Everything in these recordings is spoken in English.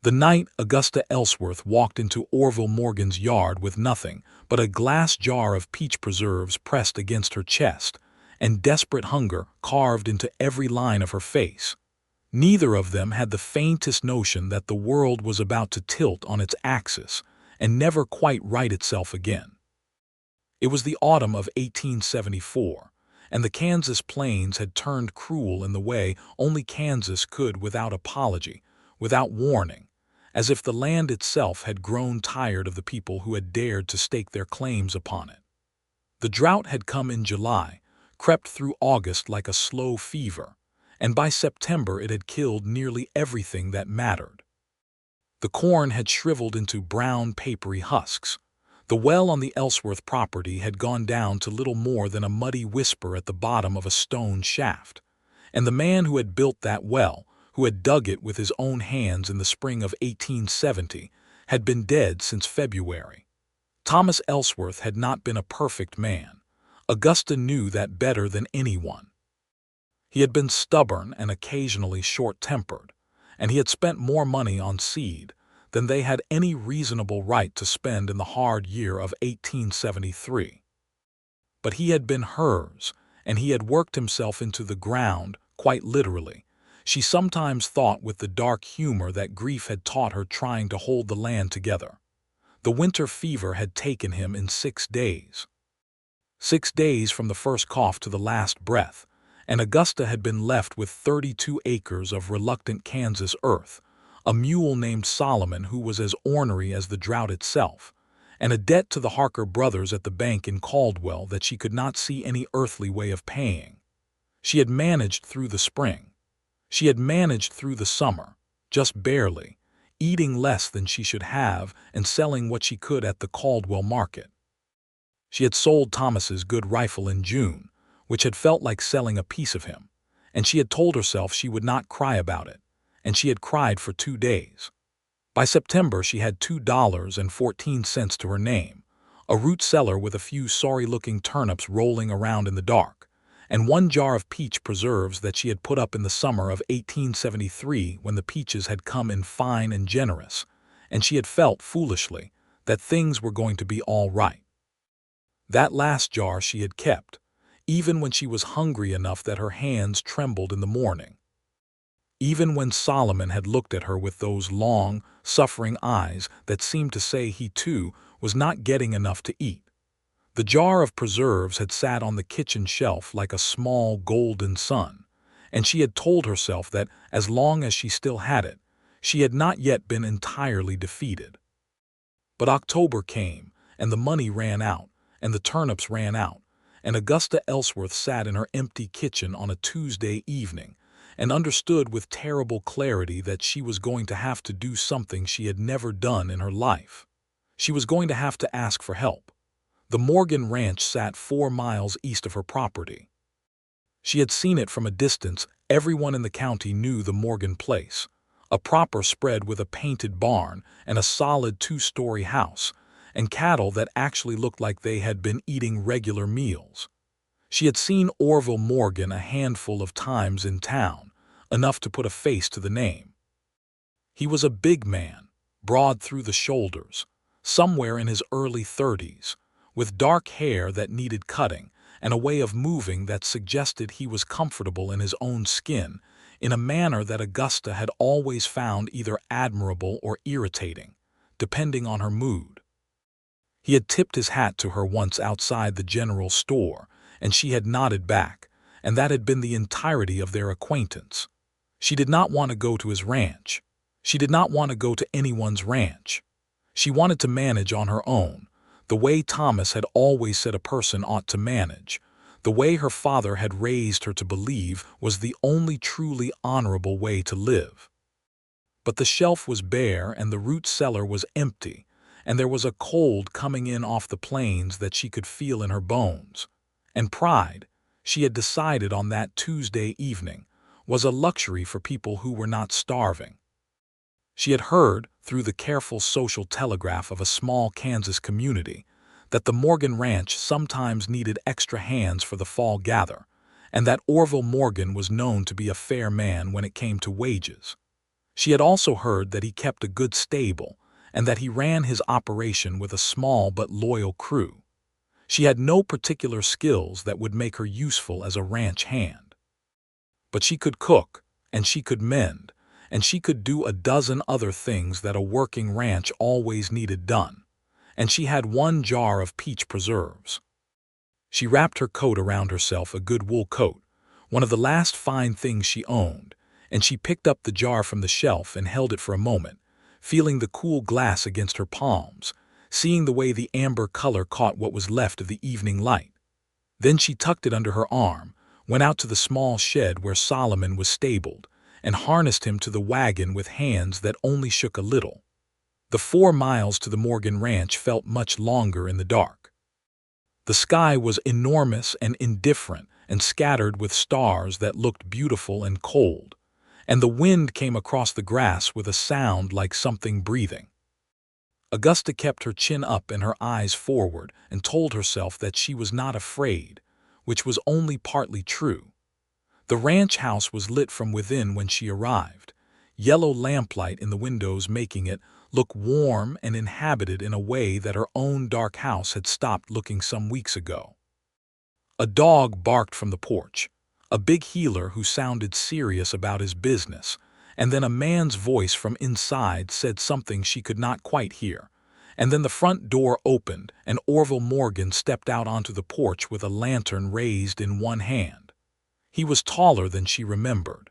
The night Augusta Ellsworth walked into Orville Morgan's yard with nothing but a glass jar of peach preserves pressed against her chest and desperate hunger carved into every line of her face. Neither of them had the faintest notion that the world was about to tilt on its axis and never quite right itself again. It was the autumn of 1874, and the Kansas plains had turned cruel in the way only Kansas could without apology, without warning, as if the land itself had grown tired of the people who had dared to stake their claims upon it. The drought had come in July, crept through August like a slow fever, and by September it had killed nearly everything that mattered. The corn had shriveled into brown, papery husks. The well on the Ellsworth property had gone down to little more than a muddy whisper at the bottom of a stone shaft, and the man who had built that well, who had dug it with his own hands in the spring of 1870, had been dead since February. Thomas Ellsworth had not been a perfect man. Augusta knew that better than anyone. He had been stubborn and occasionally short-tempered, and he had spent more money on seed than they had any reasonable right to spend in the hard year of 1873. But he had been hers, and he had worked himself into the ground, quite literally. She sometimes thought with the dark humor that grief had taught her trying to hold the land together. The winter fever had taken him in 6 days. 6 days from the first cough to the last breath, and Augusta had been left with 32 acres of reluctant Kansas earth, a mule named Solomon who was as ornery as the drought itself, and a debt to the Harker brothers at the bank in Caldwell that she could not see any earthly way of paying. She had managed through the spring. She had managed through the summer, just barely, eating less than she should have and selling what she could at the Caldwell market. She had sold Thomas's good rifle in June, which had felt like selling a piece of him, and she had told herself she would not cry about it, and she had cried for 2 days. By September she had $2.14 to her name, a root cellar with a few sorry-looking turnips rolling around in the dark, and 1 jar of peach preserves that she had put up in the summer of 1873 when the peaches had come in fine and generous, and she had felt, foolishly, that things were going to be all right. That last jar she had kept, even when she was hungry enough that her hands trembled in the morning. Even when Solomon had looked at her with those long, suffering eyes that seemed to say he too was not getting enough to eat. The jar of preserves had sat on the kitchen shelf like a small golden sun, and she had told herself that as long as she still had it, she had not yet been entirely defeated. But October came, and the money ran out, and the turnips ran out, and Augusta Ellsworth sat in her empty kitchen on a Tuesday evening and understood with terrible clarity that she was going to have to do something she had never done in her life. She was going to have to ask for help. The Morgan ranch sat 4 miles east of her property. She had seen it from a distance. Everyone in the county knew the Morgan place, a proper spread with a painted barn and a solid 2-story house, and cattle that actually looked like they had been eating regular meals. She had seen Orville Morgan a handful of times in town, enough to put a face to the name. He was a big man, broad through the shoulders, somewhere in his early 30s, with dark hair that needed cutting and a way of moving that suggested he was comfortable in his own skin in a manner that Augusta had always found either admirable or irritating, depending on her mood. He had tipped his hat to her once outside the general store, and she had nodded back, and that had been the entirety of their acquaintance. She did not want to go to his ranch. She did not want to go to anyone's ranch. She wanted to manage on her own, the way Thomas had always said a person ought to manage, the way her father had raised her to believe was the only truly honorable way to live. But the shelf was bare and the root cellar was empty, and there was a cold coming in off the plains that she could feel in her bones. And pride, she had decided on that Tuesday evening, was a luxury for people who were not starving. She had heard, through the careful social telegraph of a small Kansas community, that the Morgan ranch sometimes needed extra hands for the fall gather, and that Orville Morgan was known to be a fair man when it came to wages. She had also heard that he kept a good stable and that he ran his operation with a small but loyal crew. She had no particular skills that would make her useful as a ranch hand. But she could cook, and she could mend, and she could do a dozen other things that a working ranch always needed done. And she had 1 jar of peach preserves. She wrapped her coat around herself, a good wool coat, one of the last fine things she owned, and she picked up the jar from the shelf and held it for a moment, feeling the cool glass against her palms, seeing the way the amber color caught what was left of the evening light. Then she tucked it under her arm, went out to the small shed where Solomon was stabled, and harnessed him to the wagon with hands that only shook a little. The 4 miles to the Morgan ranch felt much longer in the dark. The sky was enormous and indifferent and scattered with stars that looked beautiful and cold, and the wind came across the grass with a sound like something breathing. Augusta kept her chin up and her eyes forward and told herself that she was not afraid, which was only partly true. The ranch house was lit from within when she arrived, yellow lamplight in the windows making it look warm and inhabited in a way that her own dark house had stopped looking some weeks ago. A dog barked from the porch, a big heeler who sounded serious about his business, and then a man's voice from inside said something she could not quite hear, and then the front door opened and Orville Morgan stepped out onto the porch with a lantern raised in one hand. He was taller than she remembered.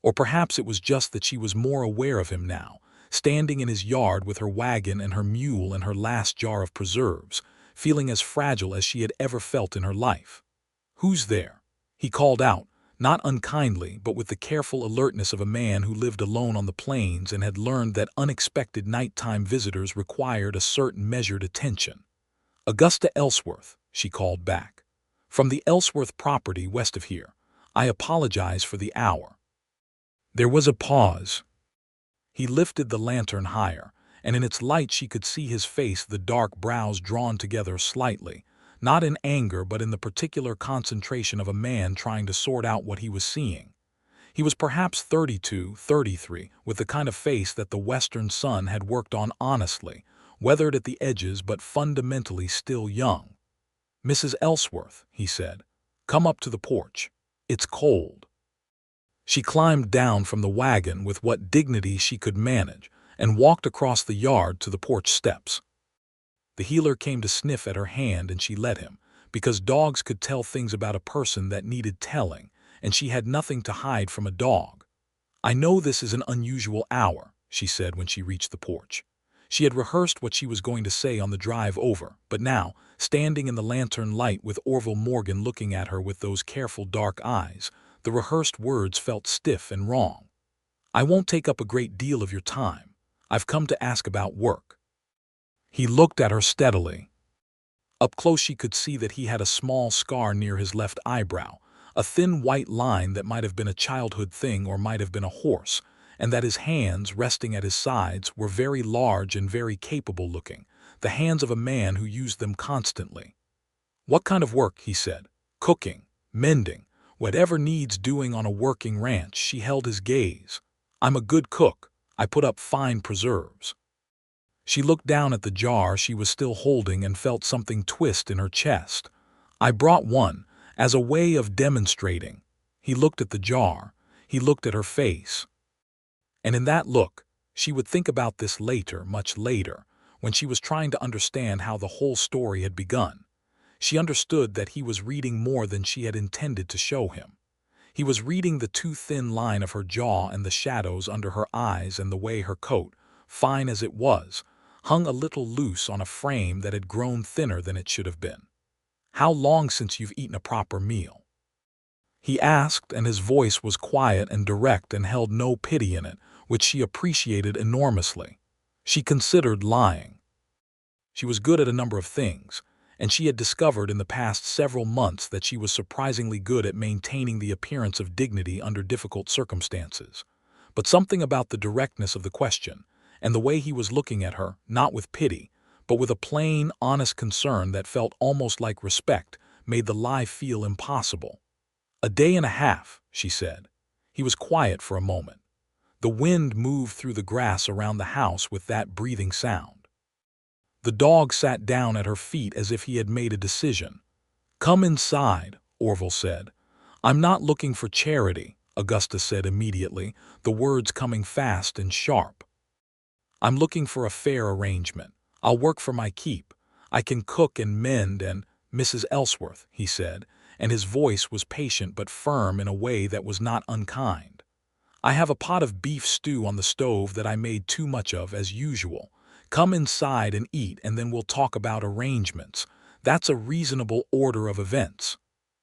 Or perhaps it was just that she was more aware of him now, standing in his yard with her wagon and her mule and her last jar of preserves, feeling as fragile as she had ever felt in her life. "Who's there?" he called out, not unkindly but with the careful alertness of a man who lived alone on the plains and had learned that unexpected nighttime visitors required a certain measured attention. "Augusta Ellsworth," she called back. "From the Ellsworth property west of here. I apologize for the hour." There was a pause. He lifted the lantern higher, and in its light she could see his face, the dark brows drawn together slightly, not in anger but in the particular concentration of a man trying to sort out what he was seeing. He was perhaps 32, 33, with the kind of face that the western sun had worked on honestly, weathered at the edges but fundamentally still young. "Mrs. Ellsworth," he said, "come up to the porch. It's cold." She climbed down from the wagon with what dignity she could manage and walked across the yard to the porch steps. The heeler came to sniff at her hand and she let him, because dogs could tell things about a person that needed telling, and she had nothing to hide from a dog. "I know this is an unusual hour," she said when she reached the porch. She had rehearsed what she was going to say on the drive over, but now, standing in the lantern light with Orville Morgan looking at her with those careful dark eyes, the rehearsed words felt stiff and wrong. "I won't take up a great deal of your time. I've come to ask about work." He looked at her steadily. Up close she could see that he had a small scar near his left eyebrow, a thin white line that might have been a childhood thing or might have been a horse, and that his hands, resting at his sides, were very large and very capable looking, the hands of a man who used them constantly. "What kind of work?" he said. "Cooking, mending, whatever needs doing on a working ranch." She held his gaze. "I'm a good cook. I put up fine preserves." She looked down at the jar she was still holding and felt something twist in her chest. "I brought one, as a way of demonstrating." He looked at the jar. He looked at her face. And in that look, she would think about this later, much later, when she was trying to understand how the whole story had begun. She understood that he was reading more than she had intended to show him. He was reading the too thin line of her jaw and the shadows under her eyes and the way her coat, fine as it was, hung a little loose on a frame that had grown thinner than it should have been. "How long since you've eaten a proper meal?" he asked, and his voice was quiet and direct and held no pity in it, which she appreciated enormously. She considered lying. She was good at a number of things, and she had discovered in the past several months that she was surprisingly good at maintaining the appearance of dignity under difficult circumstances. But something about the directness of the question, and the way he was looking at her, not with pity, but with a plain, honest concern that felt almost like respect, made the lie feel impossible. "A day and a half," she said. He was quiet for a moment. The wind moved through the grass around the house with that breathing sound. The dog sat down at her feet as if he had made a decision. "Come inside," Orville said. "I'm not looking for charity," Augusta said immediately, the words coming fast and sharp. "I'm looking for a fair arrangement. I'll work for my keep. I can cook and mend and—" "Mrs. Ellsworth," he said, and his voice was patient but firm in a way that was not unkind. "I have a pot of beef stew on the stove that I made too much of as usual. Come inside and eat, and then we'll talk about arrangements. That's a reasonable order of events."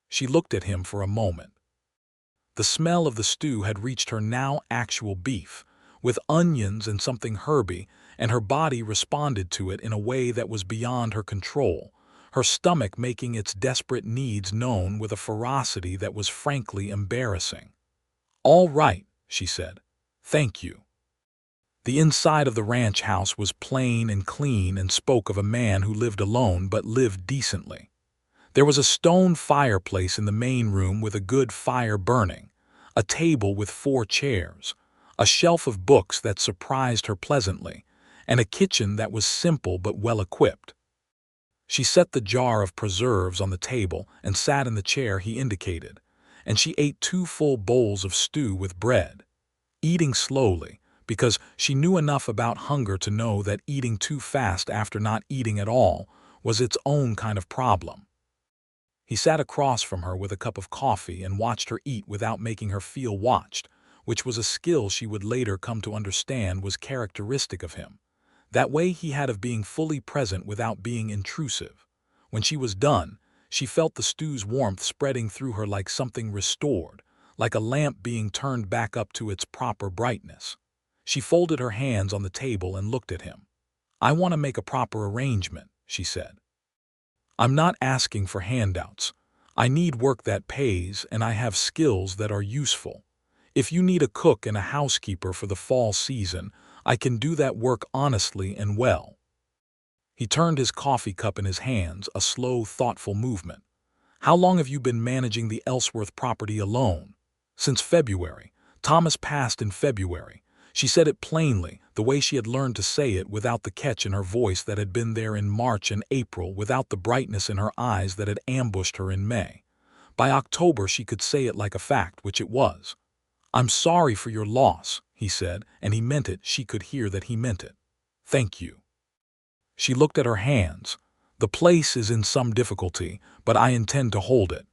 She looked at him for a moment. The smell of the stew had reached her now actual beef, with onions and something herby, and her body responded to it in a way that was beyond her control, her stomach making its desperate needs known with a ferocity that was frankly embarrassing. "All right," she said. "Thank you." The inside of the ranch house was plain and clean and spoke of a man who lived alone but lived decently. There was a stone fireplace in the main room with a good fire burning, a table with 4 chairs, a shelf of books that surprised her pleasantly, and a kitchen that was simple but well-equipped. She set the jar of preserves on the table and sat in the chair he indicated, and she ate 2 full bowls of stew with bread, eating slowly, because she knew enough about hunger to know that eating too fast after not eating at all was its own kind of problem. He sat across from her with a cup of coffee and watched her eat without making her feel watched, which was a skill she would later come to understand was characteristic of him. That way he had of being fully present without being intrusive. When she was done, she felt the stew's warmth spreading through her like something restored, like a lamp being turned back up to its proper brightness. She folded her hands on the table and looked at him. "I want to make a proper arrangement," she said. "I'm not asking for handouts. I need work that pays, and I have skills that are useful. If you need a cook and a housekeeper for the fall season, I can do that work honestly and well." He turned his coffee cup in his hands, a slow, thoughtful movement. "How long have you been managing the Ellsworth property alone?" "Since February. Thomas passed in February." She said it plainly, the way she had learned to say it, without the catch in her voice that had been there in March and April, without the brightness in her eyes that had ambushed her in May. By October she could say it like a fact, which it was. "I'm sorry for your loss," he said, and he meant it. She could hear that he meant it. "Thank you." She looked at her hands. "The place is in some difficulty, but I intend to hold it.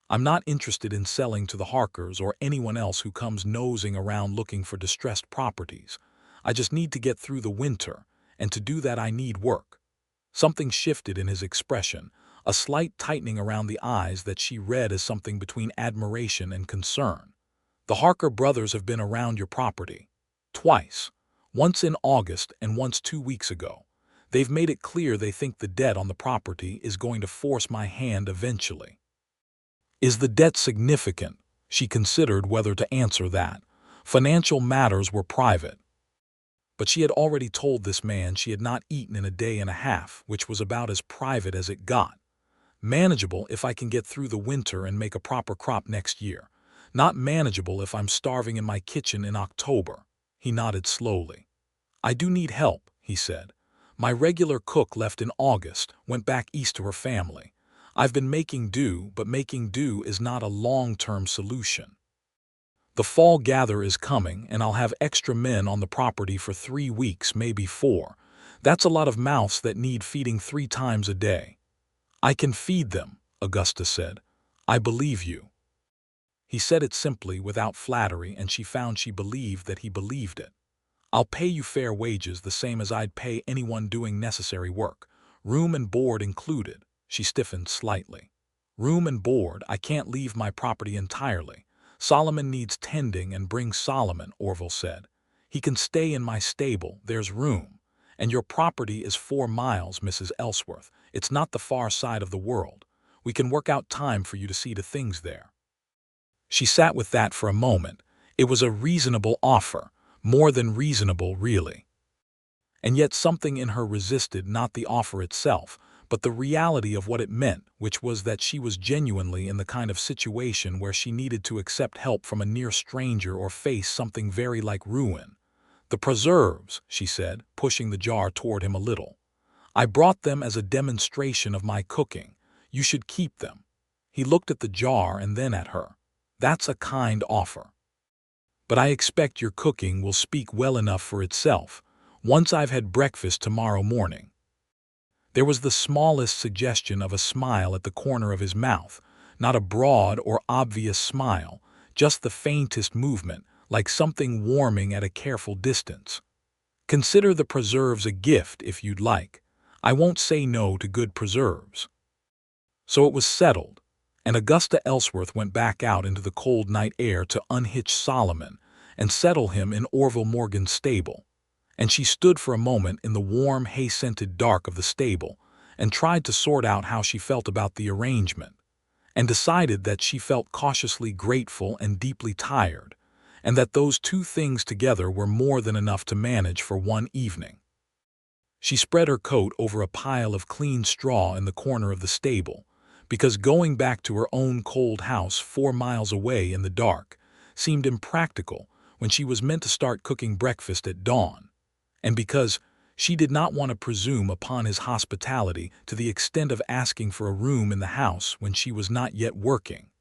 I'm not interested in selling to the Harkers or anyone else who comes nosing around looking for distressed properties. I just need to get through the winter, and to do that I need work." Something shifted in his expression, a slight tightening around the eyes that she read as something between admiration and concern. "The Harker brothers have been around your property. Twice. Once in August and once 2 weeks ago. They've made it clear they think the debt on the property is going to force my hand eventually." "Is the debt significant?" She considered whether to answer that. Financial matters were private. But she had already told this man she had not eaten in a day and a half, which was about as private as it got. "Manageable if I can get through the winter and make a proper crop next year. Not manageable if I'm starving in my kitchen in October." He nodded slowly. "I do need help," he said. "My regular cook left in August, went back east to her family. I've been making do, but making do is not a long-term solution. The fall gather is coming, and I'll have extra men on the property for 3 weeks, maybe 4. That's a lot of mouths that need feeding 3 times a day." "I can feed them," Augusta said. "I believe you." He said it simply, without flattery, and she found she believed that he believed it. "I'll pay you fair wages, the same as I'd pay anyone doing necessary work, room and board included." She stiffened slightly. "Room and board. I can't leave my property entirely. Solomon needs tending, and bring Solomon," Orville said. "He can stay in my stable. There's room. And your property is 4 miles, Mrs. Ellsworth. It's not the far side of the world. We can work out time for you to see to things there." She sat with that for a moment. It was a reasonable offer, more than reasonable, really. And yet something in her resisted not the offer itself, but the reality of what it meant, which was that she was genuinely in the kind of situation where she needed to accept help from a near stranger or face something very like ruin. "The preserves," she said, pushing the jar toward him a little. "I brought them as a demonstration of my cooking. You should keep them." He looked at the jar and then at her. "That's a kind offer. But I expect your cooking will speak well enough for itself, once I've had breakfast tomorrow morning." There was the smallest suggestion of a smile at the corner of his mouth, not a broad or obvious smile, just the faintest movement, like something warming at a careful distance. "Consider the preserves a gift if you'd like. I won't say no to good preserves." So it was settled, and Augusta Ellsworth went back out into the cold night air to unhitch Solomon and settle him in Orville Morgan's stable. And she stood for a moment in the warm, hay-scented dark of the stable and tried to sort out how she felt about the arrangement, and decided that she felt cautiously grateful and deeply tired, and that those two things together were more than enough to manage for one evening. She spread her coat over a pile of clean straw in the corner of the stable, because going back to her own cold house 4 miles away in the dark seemed impractical when she was meant to start cooking breakfast at dawn, and because she did not want to presume upon his hospitality to the extent of asking for a room in the house when she was not yet working.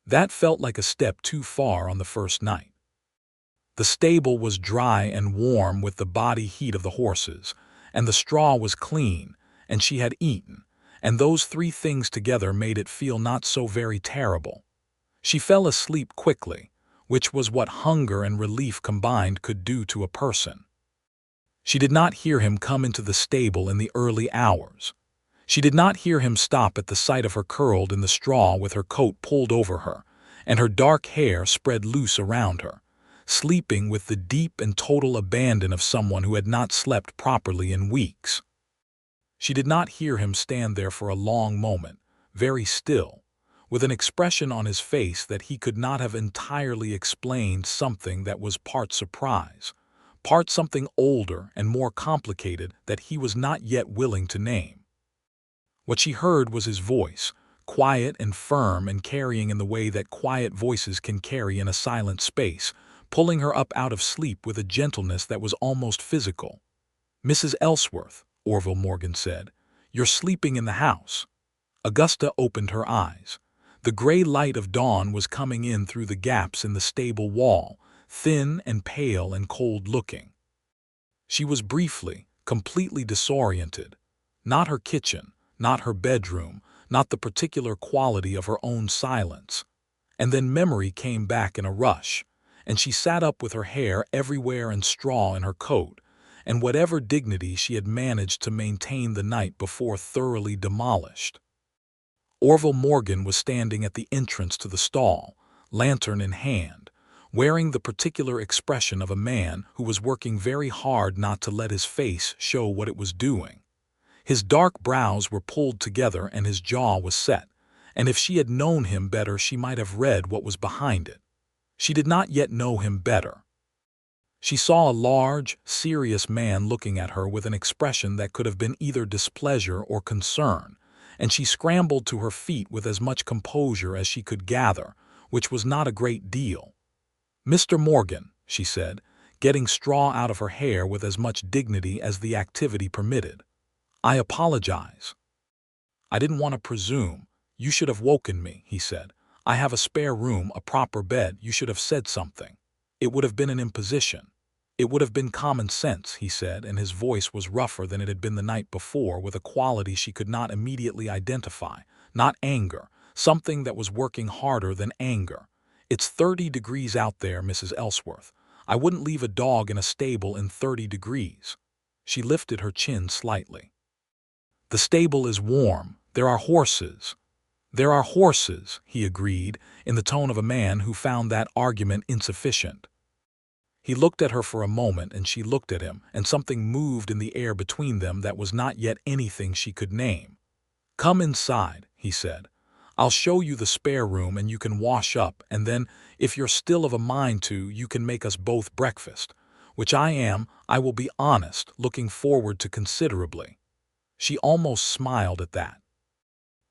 That felt like a step too far on the first night. The stable was dry and warm with the body heat of the horses, and the straw was clean, and she had eaten, and those three things together made it feel not so very terrible. She fell asleep quickly, which was what hunger and relief combined could do to a person. She did not hear him come into the stable in the early hours. She did not hear him stop at the sight of her curled in the straw with her coat pulled over her, and her dark hair spread loose around her, sleeping with the deep and total abandon of someone who had not slept properly in weeks. She did not hear him stand there for a long moment, very still, with an expression on his face that he could not have entirely explained, something that was part surprise, part something older and more complicated that he was not yet willing to name. What she heard was his voice, quiet and firm and carrying in the way that quiet voices can carry in a silent space, pulling her up out of sleep with a gentleness that was almost physical. "Mrs. Ellsworth," Orville Morgan said, "you're sleeping in the house." Augusta opened her eyes. The gray light of dawn was coming in through the gaps in the stable wall, thin and pale and cold-looking. She was briefly, completely disoriented. Not her kitchen, not her bedroom, not the particular quality of her own silence. And then memory came back in a rush, and she sat up with her hair everywhere and straw in her coat, and whatever dignity she had managed to maintain the night before thoroughly demolished. Orville Morgan was standing at the entrance to the stall, lantern in hand, wearing the particular expression of a man who was working very hard not to let his face show what it was doing. His dark brows were pulled together and his jaw was set, and if she had known him better she might have read what was behind it. She did not yet know him better. She saw a large, serious man looking at her with an expression that could have been either displeasure or concern, and she scrambled to her feet with as much composure as she could gather, which was not a great deal. "Mr. Morgan," she said, getting straw out of her hair with as much dignity as the activity permitted, "I apologize. I didn't want to presume. You should have woken me," he said. "I have a spare room, a proper bed. You should have said something. It would have been an imposition. It would have been common sense," he said, and his voice was rougher than it had been the night before, with a quality she could not immediately identify. Not anger, something that was working harder than anger. "It's 30 degrees out there, Mrs. Ellsworth. I wouldn't leave a dog in a stable in 30 degrees. She lifted her chin slightly. "The stable is warm. There are horses." "There are horses," he agreed, in the tone of a man who found that argument insufficient. He looked at her for a moment, and she looked at him, and something moved in the air between them that was not yet anything she could name. "Come inside," he said. "I'll show you the spare room and you can wash up, and then, if you're still of a mind to, you can make us both breakfast, which I will be honest, looking forward to considerably." She almost smiled at that.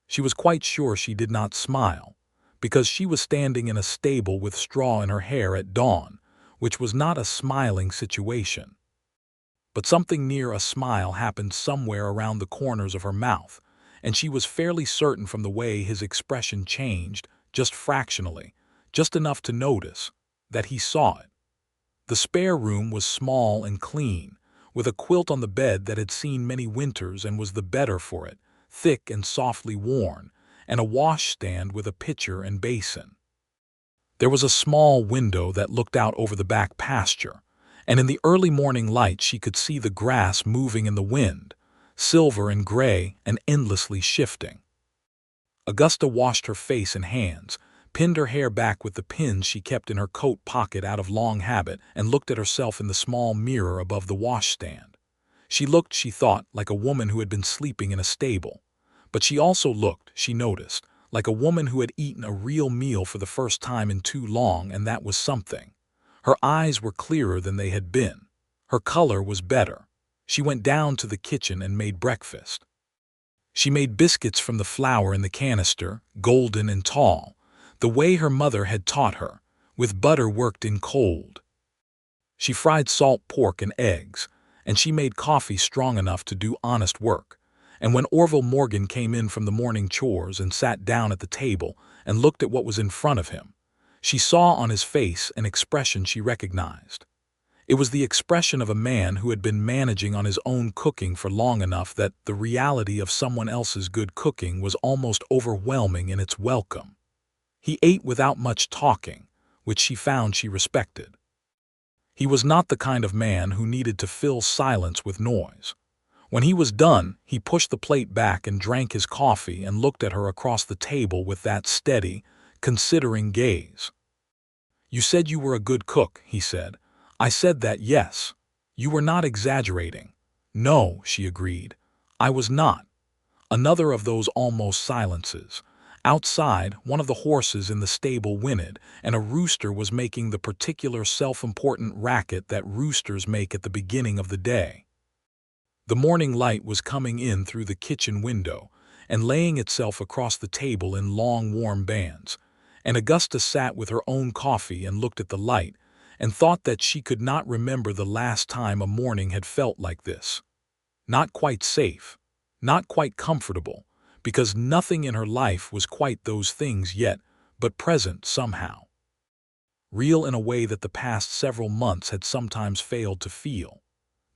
She was quite sure she did not smile, because she was standing in a stable with straw in her hair at dawn, which was not a smiling situation. But something near a smile happened somewhere around the corners of her mouth, and she was fairly certain from the way his expression changed, just fractionally, just enough to notice, that he saw it. The spare room was small and clean, with a quilt on the bed that had seen many winters and was the better for it, thick and softly worn, and a washstand with a pitcher and basin. There was a small window that looked out over the back pasture, and in the early morning light she could see the grass moving in the wind, silver and gray and endlessly shifting. Augusta washed her face and hands, pinned her hair back with the pins she kept in her coat pocket out of long habit, and looked at herself in the small mirror above the washstand. She looked, she thought, like a woman who had been sleeping in a stable. But she also looked, she noticed, like a woman who had eaten a real meal for the first time in too long, and that was something. Her eyes were clearer than they had been. Her color was better. She went down to the kitchen and made breakfast. She made biscuits from the flour in the canister, golden and tall, the way her mother had taught her, with butter worked in cold. She fried salt pork and eggs, and she made coffee strong enough to do honest work. And when Orville Morgan came in from the morning chores and sat down at the table and looked at what was in front of him, she saw on his face an expression she recognized. It was the expression of a man who had been managing on his own cooking for long enough that the reality of someone else's good cooking was almost overwhelming in its welcome. He ate without much talking, which she found she respected. He was not the kind of man who needed to fill silence with noise. When he was done, he pushed the plate back and drank his coffee and looked at her across the table with that steady, considering gaze. "You said you were a good cook," he said. "I said that, yes. You were not exaggerating." "No," she agreed. "I was not." Another of those almost silences. Outside, one of the horses in the stable whinnied, and a rooster was making the particular self-important racket that roosters make at the beginning of the day. The morning light was coming in through the kitchen window and laying itself across the table in long, warm bands, and Augusta sat with her own coffee and looked at the light and thought that she could not remember the last time a morning had felt like this. Not quite safe, not quite comfortable, because nothing in her life was quite those things yet, but present somehow. Real in a way that the past several months had sometimes failed to feel.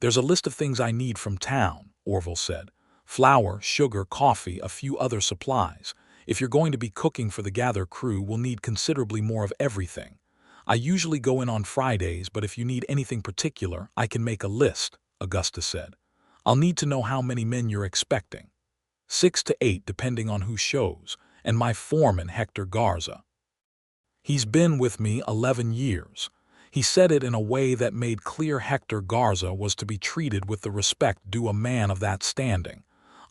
"There's a list of things I need from town," Orville said. "Flour, sugar, coffee, a few other supplies. If you're going to be cooking for the Gather crew, we'll need considerably more of everything. I usually go in on Fridays, but if you need anything particular, I can make a list," Augusta said. "I'll need to know how many men you're expecting. 6 to 8, depending on who shows, and my foreman, Hector Garza. He's been with me 11 years. He said it in a way that made clear Hector Garza was to be treated with the respect due a man of that standing.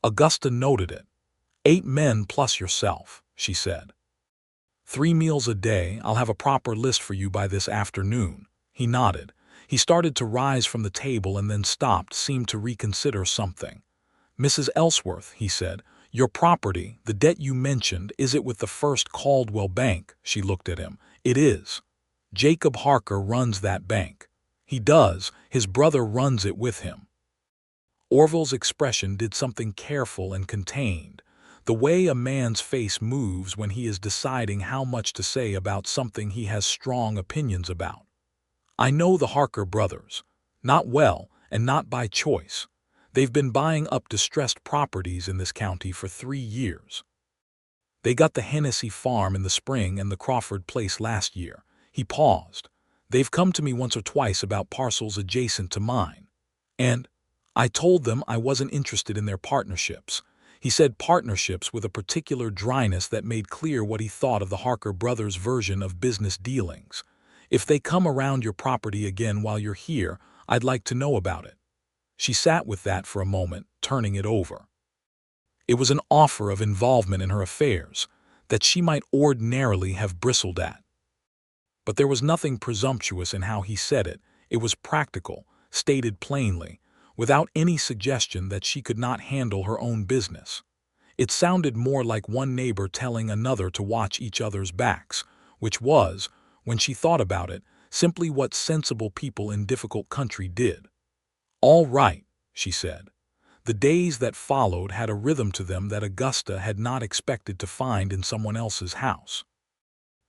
Augusta noted it. 8 men plus yourself, she said. 3 meals a day. I'll have a proper list for you by this afternoon. He nodded. He started to rise from the table and then stopped, seemed to reconsider something. "Mrs. Ellsworth," he said, "your property, the debt you mentioned, is it with the First Caldwell Bank?" She looked at him. "It is. Jacob Harker runs that bank." "He does. His brother runs it with him." Orville's expression did something careful and contained, the way a man's face moves when he is deciding how much to say about something he has strong opinions about. "I know the Harker brothers. Not well, and not by choice. They've been buying up distressed properties in this county for 3 years. They got the Hennessy farm in the spring and the Crawford place last year." He paused. "They've come to me once or twice about parcels adjacent to mine. And I told them I wasn't interested in their partnerships." He said partnerships with a particular dryness that made clear what he thought of the Harker brothers' version of business dealings. "If they come around your property again while you're here, I'd like to know about it." She sat with that for a moment, turning it over. It was an offer of involvement in her affairs that she might ordinarily have bristled at. But there was nothing presumptuous in how he said it. It was practical, stated plainly. without any suggestion that she could not handle her own business. It sounded more like one neighbor telling another to watch each other's backs, which was, when she thought about it, simply what sensible people in difficult country did. "All right," she said. The days that followed had a rhythm to them that Augusta had not expected to find in someone else's house.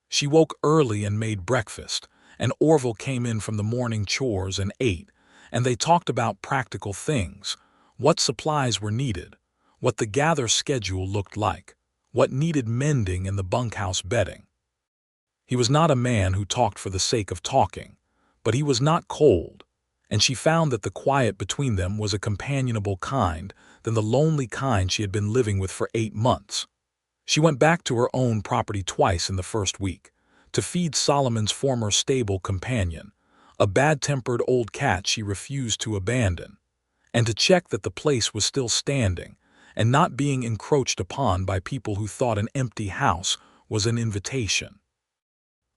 She woke early and made breakfast, and Orville came in from the morning chores and ate, and they talked about practical things, what supplies were needed, what the gather schedule looked like, what needed mending in the bunkhouse bedding. He was not a man who talked for the sake of talking, but he was not cold, and she found that the quiet between them was a companionable kind than the lonely kind she had been living with for 8 months. She went back to her own property twice in the first week, to feed Solomon's former stable companion, a bad-tempered old cat she refused to abandon, and to check that the place was still standing and not being encroached upon by people who thought an empty house was an invitation.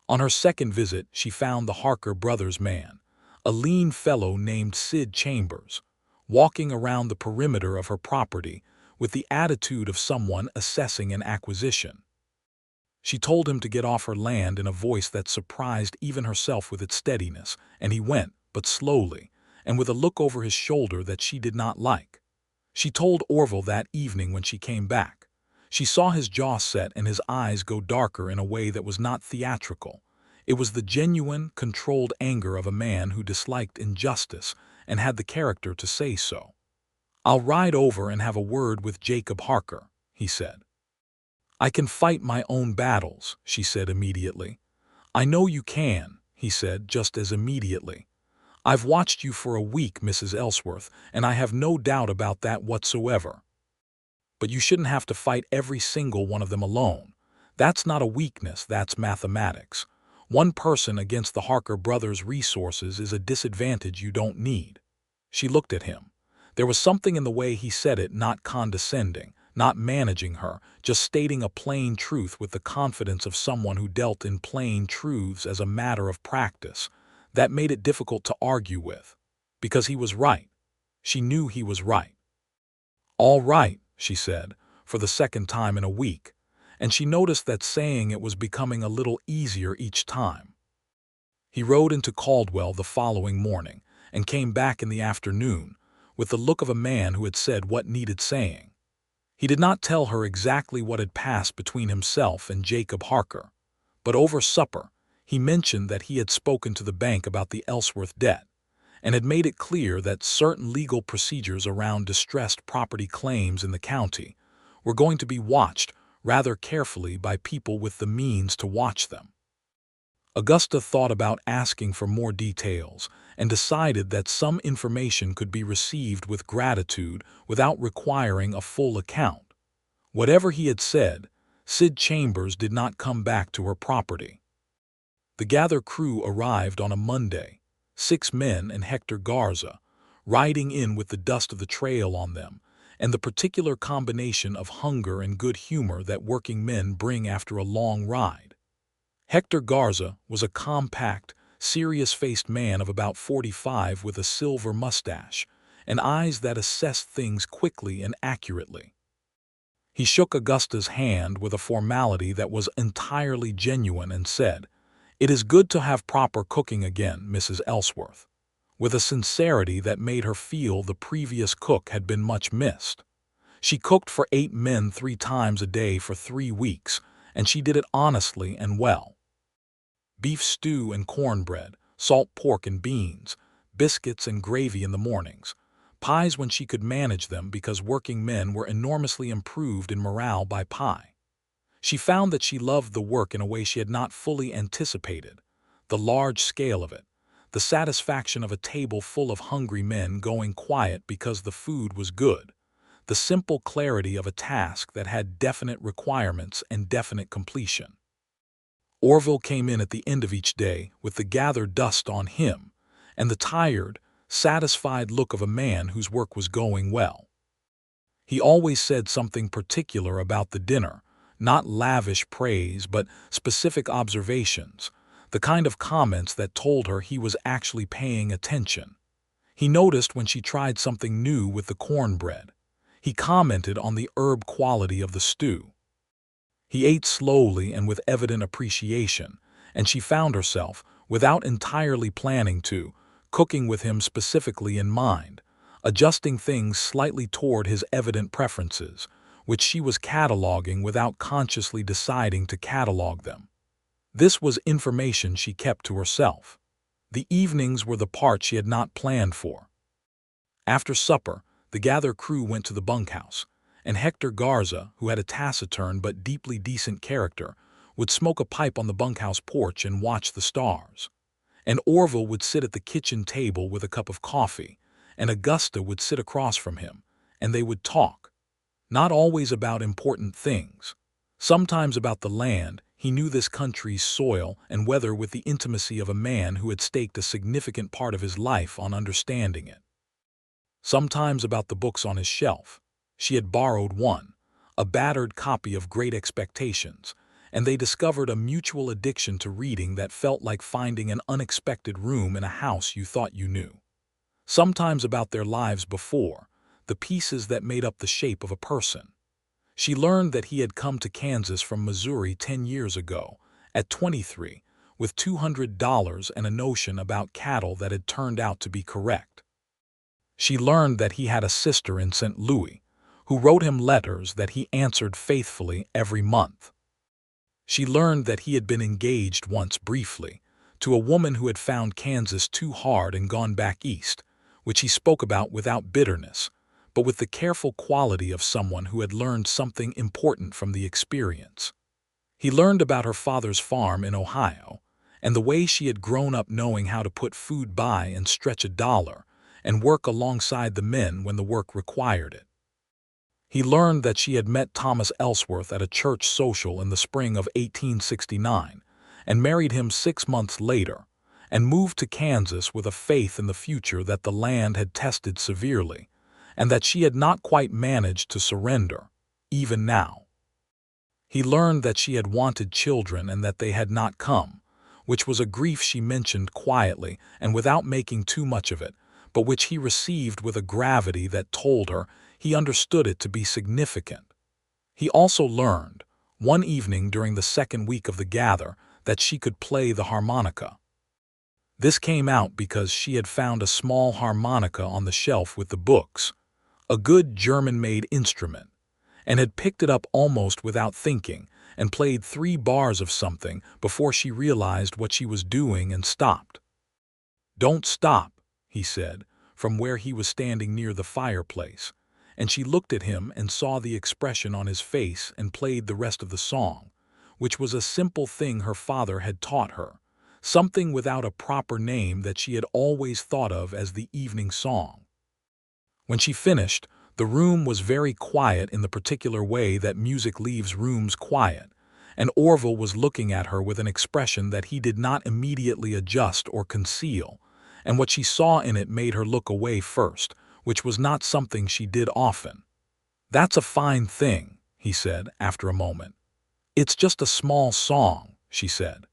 On her second visit, she found the Harker brothers' man, a lean fellow named Sid Chambers, walking around the perimeter of her property with the attitude of someone assessing an acquisition. She told him to get off her land in a voice that surprised even herself with its steadiness, and he went, but slowly, and with a look over his shoulder that she did not like. She told Orville that evening when she came back. She saw his jaw set and his eyes go darker in a way that was not theatrical. It was the genuine, controlled anger of a man who disliked injustice and had the character to say so. "I'll ride over and have a word with Jacob Harker," he said. "I can fight my own battles," she said immediately. "I know you can," he said just as immediately. "I've watched you for a week, Mrs. Ellsworth, and I have no doubt about that whatsoever. But you shouldn't have to fight every single one of them alone. That's not a weakness, that's mathematics. One person against the Harker brothers' resources is a disadvantage you don't need." She looked at him. There was something in the way he said it, not condescending, not managing her, just stating a plain truth with the confidence of someone who dealt in plain truths as a matter of practice, that made it difficult to argue with. Because he was right. She knew he was right. "All right," she said, for the second time in a week, and she noticed that saying it was becoming a little easier each time. He rode into Caldwell the following morning and came back in the afternoon with the look of a man who had said what needed saying. He did not tell her exactly what had passed between himself and Jacob Harker, but over supper he mentioned that he had spoken to the bank about the Ellsworth debt and had made it clear that certain legal procedures around distressed property claims in the county were going to be watched rather carefully by people with the means to watch them. Augusta thought about asking for more details and decided that some information could be received with gratitude without requiring a full account. Whatever he had said, Sid Chambers did not come back to her property. The gather crew arrived on a Monday, 6 men and Hector Garza, riding in with the dust of the trail on them, and the particular combination of hunger and good humor that working men bring after a long ride. Hector Garza was a compact, serious-faced man of about 45 with a silver mustache and eyes that assessed things quickly and accurately. He shook Augusta's hand with a formality that was entirely genuine and said, "It is good to have proper cooking again, Mrs. Ellsworth," with a sincerity that made her feel the previous cook had been much missed. She cooked for 8 men 3 times a day for 3 weeks, and she did it honestly and well. Beef stew and cornbread, salt pork and beans, biscuits and gravy in the mornings, pies when she could manage them because working men were enormously improved in morale by pie. She found that she loved the work in a way she had not fully anticipated, the large scale of it, the satisfaction of a table full of hungry men going quiet because the food was good, the simple clarity of a task that had definite requirements and definite completion. Orville came in at the end of each day with the gathered dust on him and the tired, satisfied look of a man whose work was going well. He always said something particular about the dinner, not lavish praise but specific observations, the kind of comments that told her he was actually paying attention. He noticed when she tried something new with the cornbread. He commented on the herb quality of the stew. He ate slowly and with evident appreciation, and she found herself, without entirely planning to, cooking with him specifically in mind, adjusting things slightly toward his evident preferences, which she was cataloging without consciously deciding to catalog them. This was information she kept to herself. The evenings were the part she had not planned for. After supper, the Gather crew went to the bunkhouse, and Hector Garza, who had a taciturn but deeply decent character, would smoke a pipe on the bunkhouse porch and watch the stars. And Orville would sit at the kitchen table with a cup of coffee, and Augusta would sit across from him, and they would talk. Not always about important things. Sometimes about the land, he knew this country's soil and weather with the intimacy of a man who had staked a significant part of his life on understanding it. Sometimes about the books on his shelf. She had borrowed one, a battered copy of Great Expectations, and they discovered a mutual addiction to reading that felt like finding an unexpected room in a house you thought you knew. Sometimes about their lives before, the pieces that made up the shape of a person. She learned that he had come to Kansas from Missouri 10 years ago, at 23, with $200 and a notion about cattle that had turned out to be correct. She learned that he had a sister in St. Louis, who wrote him letters that he answered faithfully every month. She learned that he had been engaged once briefly to a woman who had found Kansas too hard and gone back east, which he spoke about without bitterness, but with the careful quality of someone who had learned something important from the experience. He learned about her father's farm in Ohio, and the way she had grown up knowing how to put food by and stretch a dollar, and work alongside the men when the work required it. He learned that she had met Thomas Ellsworth at a church social in the spring of 1869, and married him 6 months later, and moved to Kansas with a faith in the future that the land had tested severely, and that she had not quite managed to surrender, even now. He learned that she had wanted children and that they had not come, which was a grief she mentioned quietly and without making too much of it, but which he received with a gravity that told her he understood it to be significant. He also learned, one evening during the second week of the Gather, that she could play the harmonica. This came out because she had found a small harmonica on the shelf with the books, a good German-made instrument, and had picked it up almost without thinking and played 3 bars of something before she realized what she was doing and stopped. "Don't stop," he said, from where he was standing near the fireplace, and she looked at him and saw the expression on his face and played the rest of the song, which was a simple thing her father had taught her, something without a proper name that she had always thought of as the evening song. When she finished, the room was very quiet in the particular way that music leaves rooms quiet, and Orville was looking at her with an expression that he did not immediately adjust or conceal, and what she saw in it made her look away first, which was not something she did often. "That's a fine thing," he said after a moment. "It's just a small song," she said.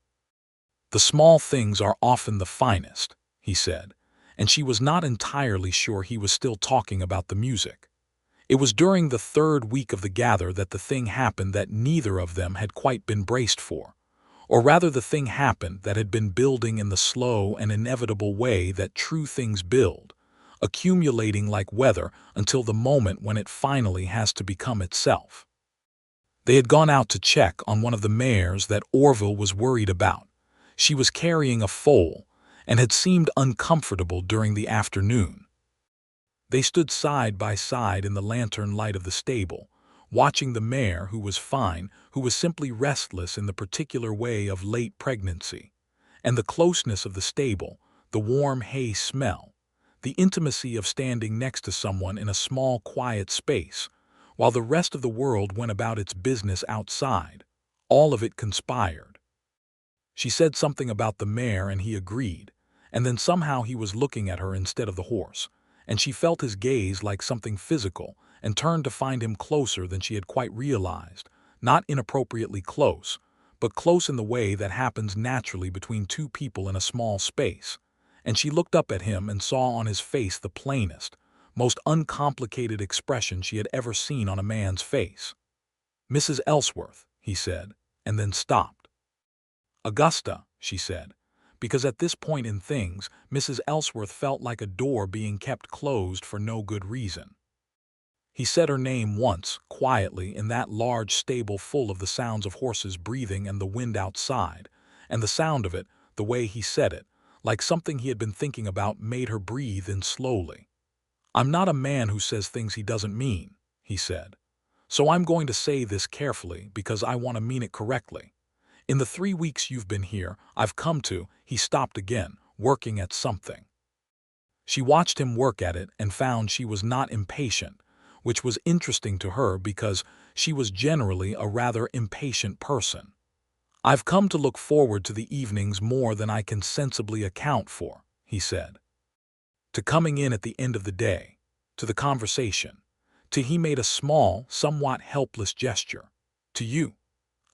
"The small things are often the finest," he said, and she was not entirely sure he was still talking about the music. It was during the 3rd week of the Gather that the thing happened that neither of them had quite been braced for. Or rather, the thing happened that had been building in the slow and inevitable way that true things build, accumulating like weather until the moment when it finally has to become itself. They had gone out to check on one of the mares that Orville was worried about. She was carrying a foal and had seemed uncomfortable during the afternoon. They stood side by side in the lantern light of the stable, watching the mare, who was fine, who was simply restless in the particular way of late pregnancy, and the closeness of the stable, the warm hay smell, the intimacy of standing next to someone in a small, quiet space, while the rest of the world went about its business outside. All of it conspired. She said something about the mare and he agreed, and then somehow he was looking at her instead of the horse, and she felt his gaze like something physical and turned to find him closer than she had quite realized, not inappropriately close, but close in the way that happens naturally between two people in a small space, and she looked up at him and saw on his face the plainest, most uncomplicated expression she had ever seen on a man's face. "Mrs. Ellsworth," he said, and then stopped. "Augusta," she said, because at this point in things, Mrs. Ellsworth felt like a door being kept closed for no good reason. He said her name once, quietly, in that large stable full of the sounds of horses breathing and the wind outside, and the sound of it, the way he said it, like something he had been thinking about, made her breathe in slowly. "I'm not a man who says things he doesn't mean," he said. "So I'm going to say this carefully because I want to mean it correctly. In the 3 weeks you've been here, I've come to," he stopped again, "working at something." She watched him work at it and found she was not impatient, which was interesting to her because she was generally a rather impatient person. "I've come to look forward to the evenings more than I can sensibly account for," he said. "To coming in at the end of the day, to the conversation, to," he made a small, somewhat helpless gesture, "to you."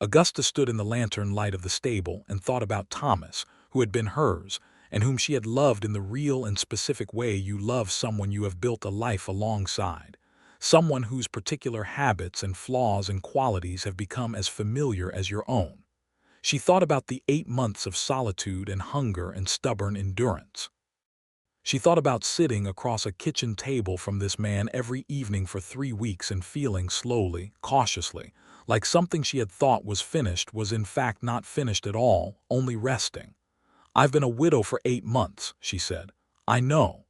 Augusta stood in the lantern light of the stable and thought about Thomas, who had been hers, and whom she had loved in the real and specific way you love someone you have built a life alongside, someone whose particular habits and flaws and qualities have become as familiar as your own. She thought about the 8 months of solitude and hunger and stubborn endurance. She thought about sitting across a kitchen table from this man every evening for 3 weeks and feeling slowly, cautiously, like something she had thought was finished was in fact not finished at all, only resting. "I've been a widow for 8 months, she said. "I know.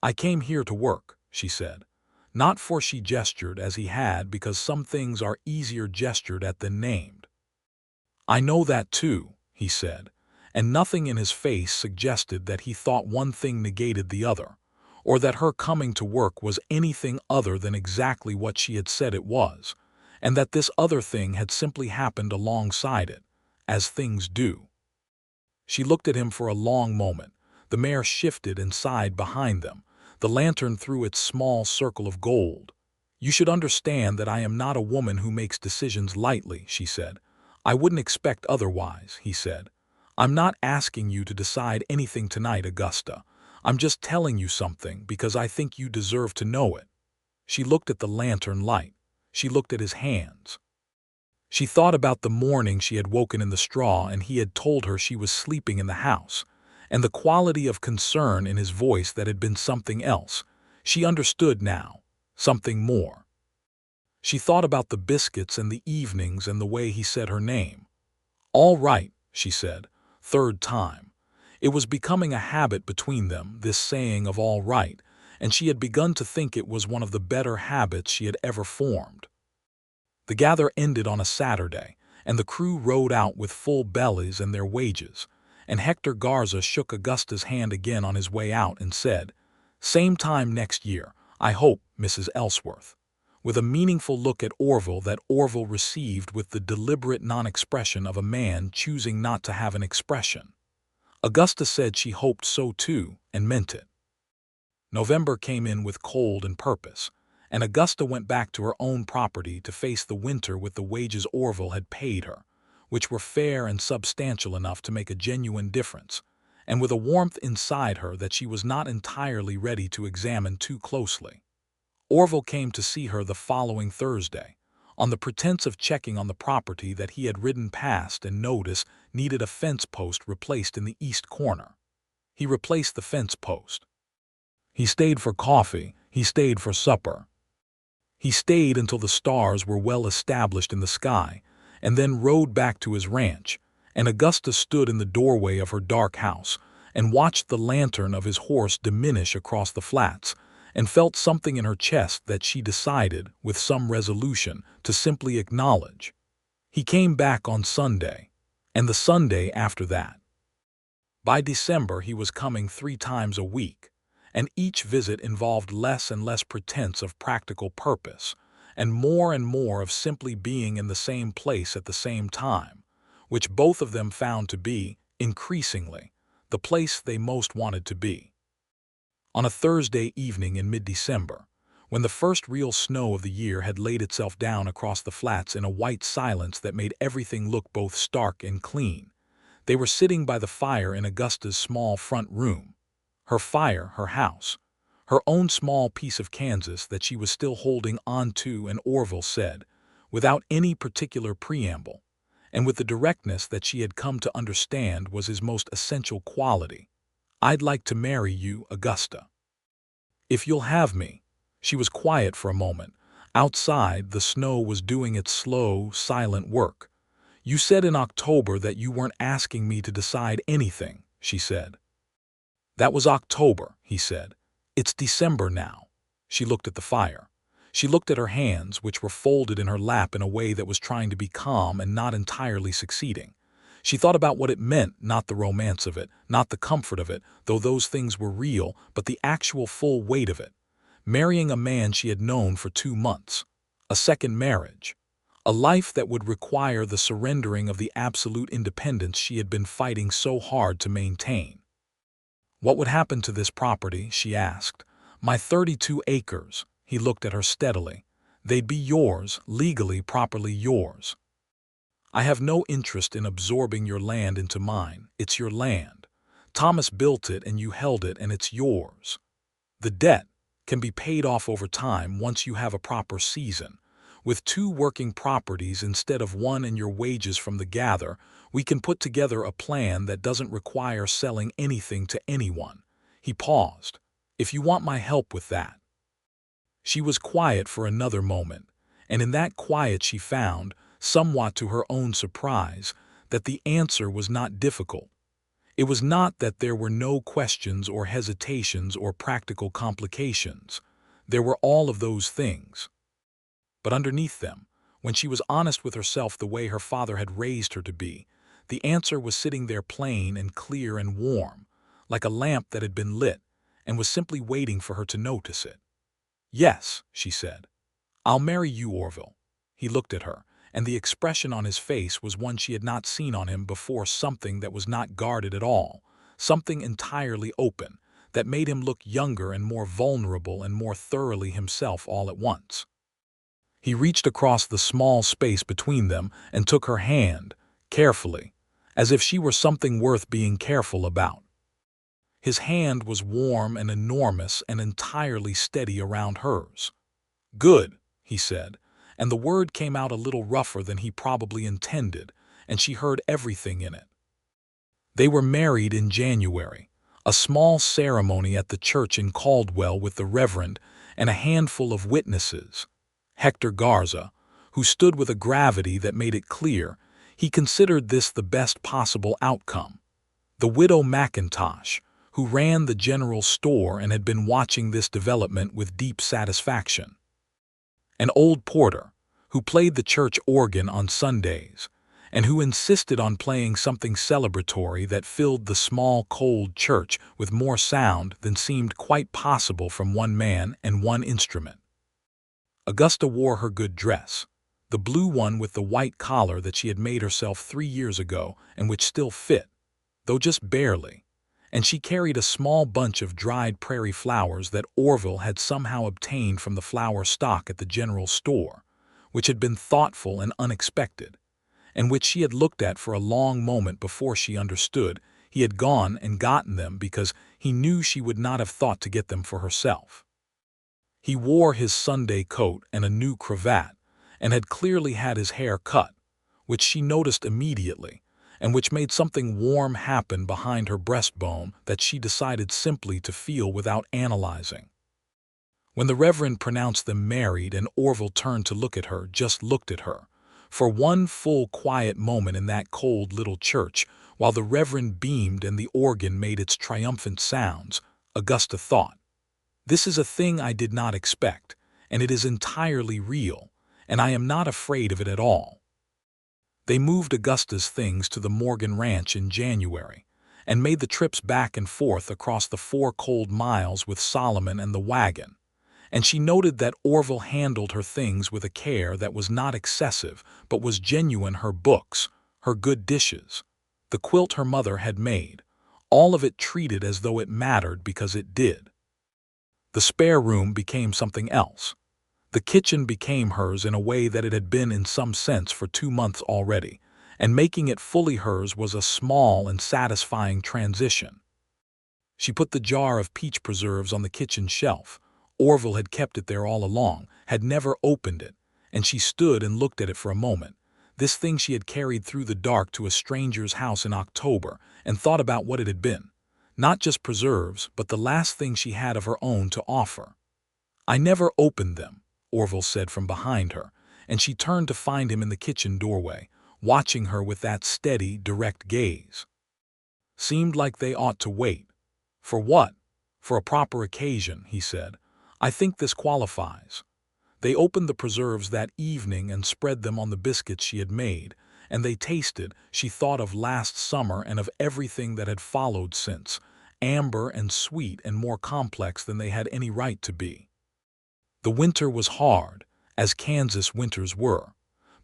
I came here to work," she said. Not for she gestured as he had because some things are easier gestured at than named. "I know that too," he said, and nothing in his face suggested that he thought one thing negated the other, or that her coming to work was anything other than exactly what she had said it was, and that this other thing had simply happened alongside it, as things do. She looked at him for a long moment. The mare shifted and sighed behind them. The lantern threw its small circle of gold. "You should understand that I am not a woman who makes decisions lightly," she said. "I wouldn't expect otherwise," he said. "I'm not asking you to decide anything tonight, Augusta. I'm just telling you something because I think you deserve to know it." She looked at the lantern light. She looked at his hands. She thought about the morning she had woken in the straw and he had told her she was sleeping in the house, and the quality of concern in his voice that had been something else. She understood now, something more. She thought about the biscuits and the evenings and the way he said her name. "All right," she said, 3rd time. It was becoming a habit between them, this saying of "all right," and she had begun to think it was one of the better habits she had ever formed. The gather ended on a Saturday, and the crew rode out with full bellies and their wages, and Hector Garza shook Augusta's hand again on his way out and said, "Same time next year, I hope, Mrs. Ellsworth," with a meaningful look at Orville that Orville received with the deliberate non-expression of a man choosing not to have an expression. Augusta said she hoped so too, and meant it. November came in with cold and purpose, and Augusta went back to her own property to face the winter with the wages Orville had paid her, which were fair and substantial enough to make a genuine difference, and with a warmth inside her that she was not entirely ready to examine too closely. Orville came to see her the following Thursday, on the pretense of checking on the property that he had ridden past and noticed needed a fence post replaced in the east corner. He replaced the fence post. He stayed for coffee, he stayed for supper. He stayed until the stars were well established in the sky, and then rode back to his ranch, and Augusta stood in the doorway of her dark house and watched the lantern of his horse diminish across the flats, and felt something in her chest that she decided, with some resolution, to simply acknowledge. He came back on Sunday, and the Sunday after that. By December he was coming 3 times a week, and each visit involved less and less pretense of practical purpose, and more of simply being in the same place at the same time, which both of them found to be, increasingly, the place they most wanted to be. On a Thursday evening in mid-December, when the first real snow of the year had laid itself down across the flats in a white silence that made everything look both stark and clean, they were sitting by the fire in Augusta's small front room. her fire, her house, her own small piece of Kansas that she was still holding on to, and Orville said, without any particular preamble, and with the directness that she had come to understand was his most essential quality, "I'd like to marry you, Augusta. If you'll have me." She was quiet for a moment. Outside, the snow was doing its slow, silent work. "You said in October that you weren't asking me to decide anything," she said. "That was October," he said. "It's December now." She looked at the fire. She looked at her hands, which were folded in her lap in a way that was trying to be calm and not entirely succeeding. She thought about what it meant, not the romance of it, not the comfort of it, though those things were real, but the actual full weight of it. Marrying a man she had known for 2 months. A second marriage. A life that would require the surrendering of the absolute independence she had been fighting so hard to maintain. "What would happen to this property?" she asked. "My 32 acres." He looked at her steadily. "They'd be yours, legally, properly yours. I have no interest in absorbing your land into mine. It's your land. Thomas built it and you held it, and it's yours. The debt can be paid off over time once you have a proper season. With 2 working properties instead of 1 and your wages from the gather, we can put together a plan that doesn't require selling anything to anyone." He paused. "If you want my help with that." She was quiet for another moment, and in that quiet she found, somewhat to her own surprise, that the answer was not difficult. It was not that there were no questions or hesitations or practical complications. There were all of those things. But underneath them, when she was honest with herself the way her father had raised her to be, the answer was sitting there plain and clear and warm, like a lamp that had been lit, and was simply waiting for her to notice it. "Yes," she said. "I'll marry you, Orville." He looked at her, and the expression on his face was one she had not seen on him before, something that was not guarded at all, something entirely open, that made him look younger and more vulnerable and more thoroughly himself all at once. He reached across the small space between them and took her hand, carefully, as if she were something worth being careful about. His hand was warm and enormous and entirely steady around hers. "Good," he said, and the word came out a little rougher than he probably intended, and she heard everything in it. They were married in January, a small ceremony at the church in Caldwell with the Reverend and a handful of witnesses. Hector Garza, who stood with a gravity that made it clear he considered this the best possible outcome. The widow McIntosh, who ran the general store and had been watching this development with deep satisfaction. An old porter, who played the church organ on Sundays, and who insisted on playing something celebratory that filled the small, cold church with more sound than seemed quite possible from one man and one instrument. Augusta wore her good dress, the blue one with the white collar that she had made herself 3 years ago and which still fit, though just barely, and she carried a small bunch of dried prairie flowers that Orville had somehow obtained from the flower stock at the general store, which had been thoughtful and unexpected, and which she had looked at for a long moment before she understood he had gone and gotten them because he knew she would not have thought to get them for herself. He wore his Sunday coat and a new cravat, and had clearly had his hair cut, which she noticed immediately, and which made something warm happen behind her breastbone that she decided simply to feel without analyzing. When the Reverend pronounced them married and Orville turned to look at her, just looked at her, for one full quiet moment in that cold little church, while the Reverend beamed and the organ made its triumphant sounds, Augusta thought, "This is a thing I did not expect, and it is entirely real, and I am not afraid of it at all." They moved Augusta's things to the Morgan Ranch in January, and made the trips back and forth across the 4 cold miles with Solomon and the wagon, and she noted that Orville handled her things with a care that was not excessive but was genuine. Her books, her good dishes, the quilt her mother had made, all of it treated as though it mattered because it did. The spare room became something else. The kitchen became hers in a way that it had been in some sense for 2 months already, and making it fully hers was a small and satisfying transition. She put the jar of peach preserves on the kitchen shelf. Orville had kept it there all along, had never opened it, and she stood and looked at it for a moment. This thing she had carried through the dark to a stranger's house in October, and thought about what it had been. Not just preserves, but the last thing she had of her own to offer. "I never opened them," Orville said from behind her, and she turned to find him in the kitchen doorway, watching her with that steady, direct gaze. "Seemed like they ought to wait." "For what?" "For a proper occasion," he said. "I think this qualifies." They opened the preserves that evening and spread them on the biscuits she had made, and they tasted. She thought of last summer and of everything that had followed since, amber and sweet and more complex than they had any right to be. The winter was hard, as Kansas winters were,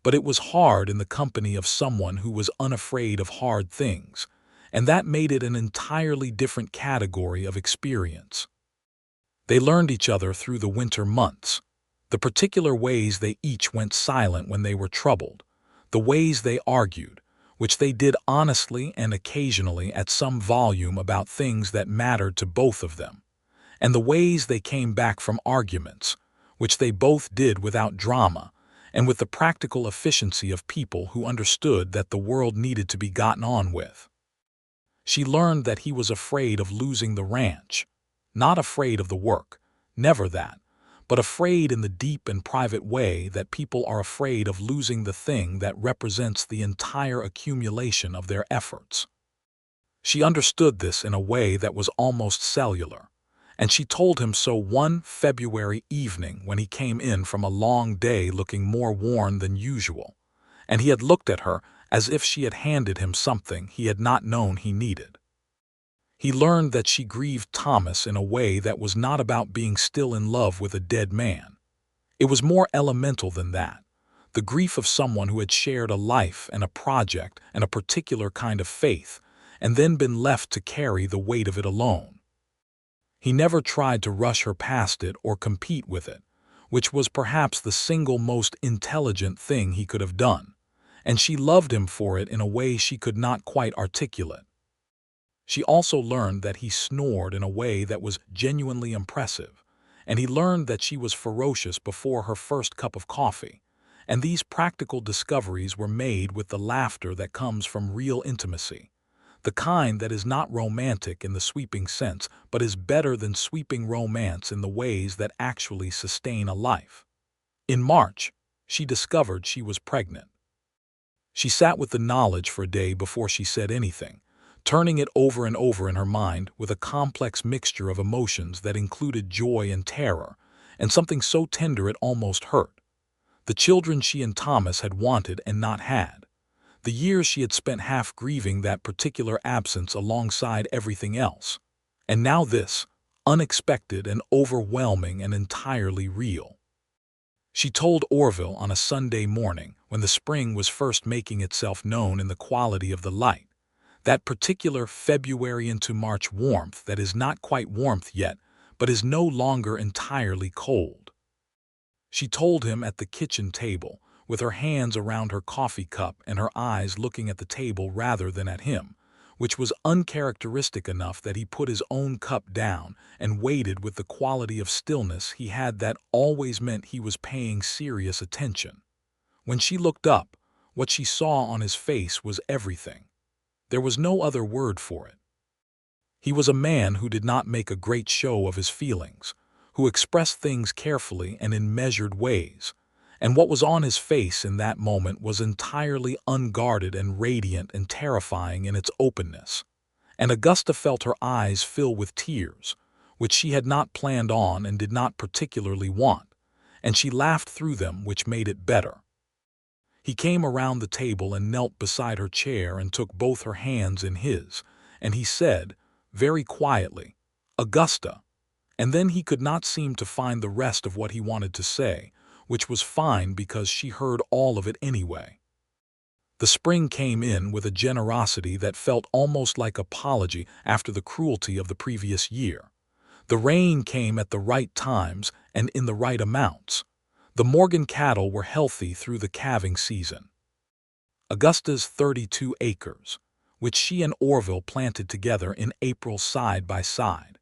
but it was hard in the company of someone who was unafraid of hard things, and that made it an entirely different category of experience. They learned each other through the winter months, the particular ways they each went silent when they were troubled, the ways they argued, which they did honestly and occasionally at some volume about things that mattered to both of them, and the ways they came back from arguments, which they both did without drama and with the practical efficiency of people who understood that the world needed to be gotten on with. She learned that he was afraid of losing the ranch, not afraid of the work, never that, but afraid in the deep and private way that people are afraid of losing the thing that represents the entire accumulation of their efforts. She understood this in a way that was almost cellular, and she told him so one February evening when he came in from a long day looking more worn than usual, and he had looked at her as if she had handed him something he had not known he needed. He learned that she grieved Thomas in a way that was not about being still in love with a dead man. It was more elemental than that, the grief of someone who had shared a life and a project and a particular kind of faith, and then been left to carry the weight of it alone. He never tried to rush her past it or compete with it, which was perhaps the single most intelligent thing he could have done, and she loved him for it in a way she could not quite articulate. She also learned that he snored in a way that was genuinely impressive, and he learned that she was ferocious before her first cup of coffee, and these practical discoveries were made with the laughter that comes from real intimacy, the kind that is not romantic in the sweeping sense, but is better than sweeping romance in the ways that actually sustain a life. In March, she discovered she was pregnant. She sat with the knowledge for a day before she said anything, turning it over and over in her mind with a complex mixture of emotions that included joy and terror, and something so tender it almost hurt. The children she and Thomas had wanted and not had. The years she had spent half grieving that particular absence alongside everything else. And now this, unexpected and overwhelming and entirely real. She told Orville on a Sunday morning when the spring was first making itself known in the quality of the light, that particular February into March warmth that is not quite warmth yet, but is no longer entirely cold. She told him at the kitchen table, with her hands around her coffee cup and her eyes looking at the table rather than at him, which was uncharacteristic enough that he put his own cup down and waited with the quality of stillness he had that always meant he was paying serious attention. When she looked up, what she saw on his face was everything. There was no other word for it. He was a man who did not make a great show of his feelings, who expressed things carefully and in measured ways, and what was on his face in that moment was entirely unguarded and radiant and terrifying in its openness. And Augusta felt her eyes fill with tears, which she had not planned on and did not particularly want, and she laughed through them, which made it better. He came around the table and knelt beside her chair and took both her hands in his, and he said, very quietly, "Augusta," and then he could not seem to find the rest of what he wanted to say, which was fine because she heard all of it anyway. The spring came in with a generosity that felt almost like apology after the cruelty of the previous year. The rain came at the right times and in the right amounts. The Morgan cattle were healthy through the calving season. Augusta's 32 acres, which she and Orville planted together in April side by side,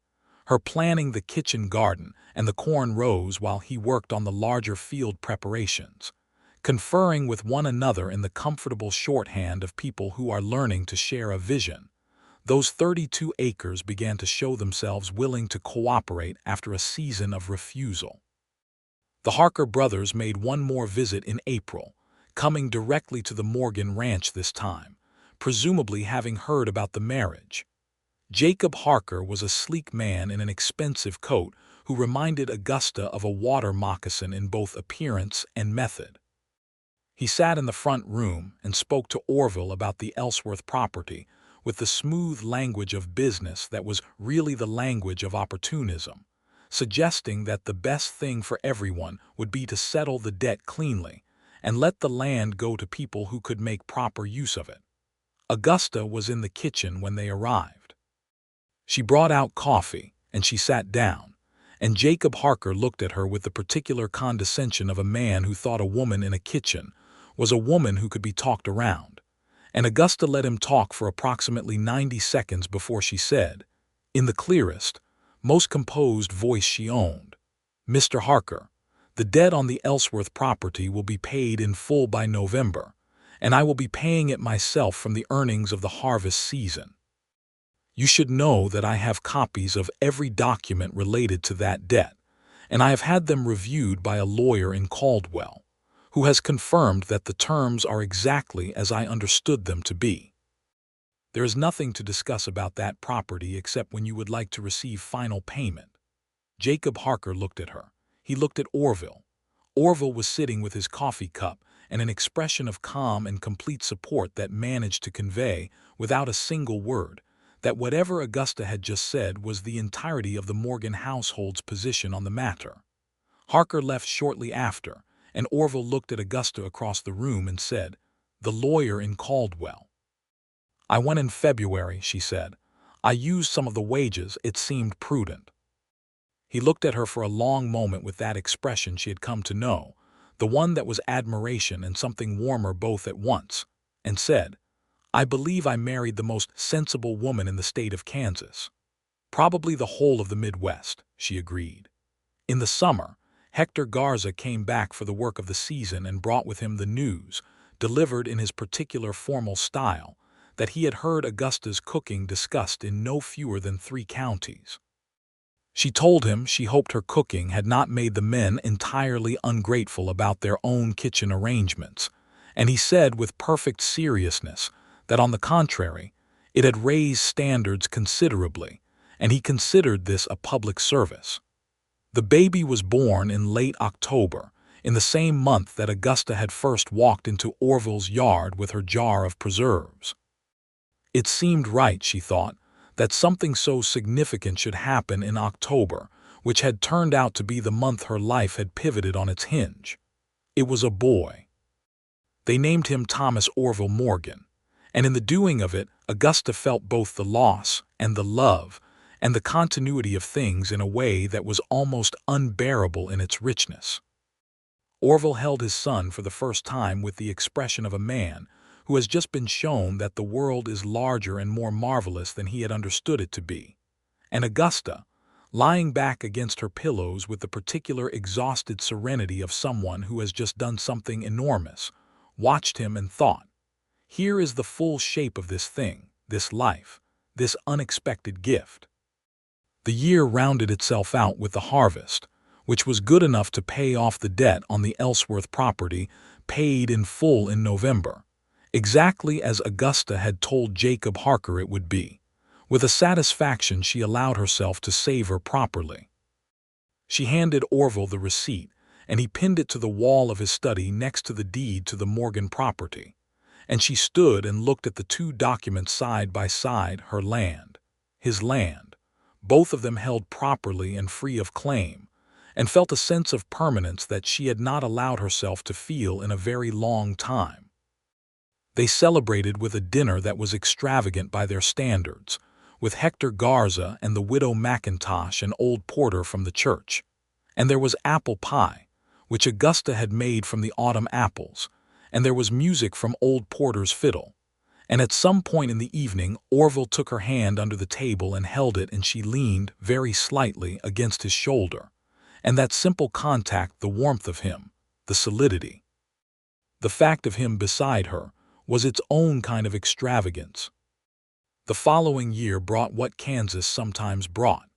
her planning the kitchen garden and the corn rows while he worked on the larger field preparations, conferring with one another in the comfortable shorthand of people who are learning to share a vision. Those 32 acres began to show themselves willing to cooperate after a season of refusal. The Harker brothers made one more visit in April, coming directly to the Morgan ranch this time, presumably having heard about the marriage. Jacob Harker was a sleek man in an expensive coat who reminded Augusta of a water moccasin in both appearance and method. He sat in the front room and spoke to Orville about the Ellsworth property with the smooth language of business that was really the language of opportunism, suggesting that the best thing for everyone would be to settle the debt cleanly and let the land go to people who could make proper use of it. Augusta was in the kitchen when they arrived. She brought out coffee, and she sat down, and Jacob Harker looked at her with the particular condescension of a man who thought a woman in a kitchen was a woman who could be talked around, and Augusta let him talk for approximately 90 seconds before she said, in the clearest, most composed voice she owned, "Mr. Harker, the debt on the Ellsworth property will be paid in full by November, and I will be paying it myself from the earnings of the harvest season. You should know that I have copies of every document related to that debt, and I have had them reviewed by a lawyer in Caldwell, who has confirmed that the terms are exactly as I understood them to be. There is nothing to discuss about that property except when you would like to receive final payment." Jacob Harker looked at her. He looked at Orville. Orville was sitting with his coffee cup and an expression of calm and complete support that managed to convey, without a single word, that whatever Augusta had just said was the entirety of the Morgan household's position on the matter. Harker left shortly after, and Orville looked at Augusta across the room and said, "The lawyer in Caldwell." "I went in February," she said. "I used some of the wages, it seemed prudent." He looked at her for a long moment with that expression she had come to know, the one that was admiration and something warmer both at once, and said, "I believe I married the most sensible woman in the state of Kansas." "Probably the whole of the Midwest," she agreed. In the summer, Hector Garza came back for the work of the season and brought with him the news, delivered in his particular formal style, that he had heard Augusta's cooking discussed in no fewer than 3 counties. She told him she hoped her cooking had not made the men entirely ungrateful about their own kitchen arrangements, and he said with perfect seriousness that on the contrary, it had raised standards considerably, and he considered this a public service. The baby was born in late October, in the same month that Augusta had first walked into Orville's yard with her jar of preserves. It seemed right, she thought, that something so significant should happen in October, which had turned out to be the month her life had pivoted on its hinge. It was a boy. They named him Thomas Orville Morgan, and in the doing of it, Augusta felt both the loss and the love and the continuity of things in a way that was almost unbearable in its richness. Orville held his son for the first time with the expression of a man who has just been shown that the world is larger and more marvelous than he had understood it to be, and Augusta, lying back against her pillows with the particular exhausted serenity of someone who has just done something enormous, watched him and thought, "Here is the full shape of this thing, this life, this unexpected gift." The year rounded itself out with the harvest, which was good enough to pay off the debt on the Ellsworth property, paid in full in November, exactly as Augusta had told Jacob Harker it would be, with a satisfaction she allowed herself to savor properly. She handed Orville the receipt, and he pinned it to the wall of his study next to the deed to the Morgan property, and she stood and looked at the 2 documents side by side, her land, his land, both of them held properly and free of claim, and felt a sense of permanence that she had not allowed herself to feel in a very long time. They celebrated with a dinner that was extravagant by their standards, with Hector Garza and the widow McIntosh and old Porter from the church. And there was apple pie, which Augusta had made from the autumn apples, and there was music from old Porter's fiddle, And at some point in the evening, Orville took her hand under the table and held it, and she leaned, very slightly, against his shoulder. And that simple contact, the warmth of him, the solidity, the fact of him beside her, was its own kind of extravagance. The following year brought what Kansas sometimes brought: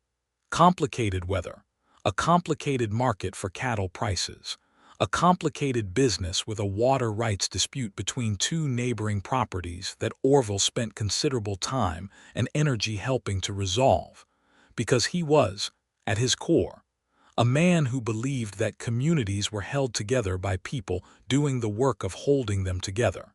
complicated weather, a complicated market for cattle prices, a complicated business with a water rights dispute between two neighboring properties that Orville spent considerable time and energy helping to resolve, because he was, at his core, a man who believed that communities were held together by people doing the work of holding them together.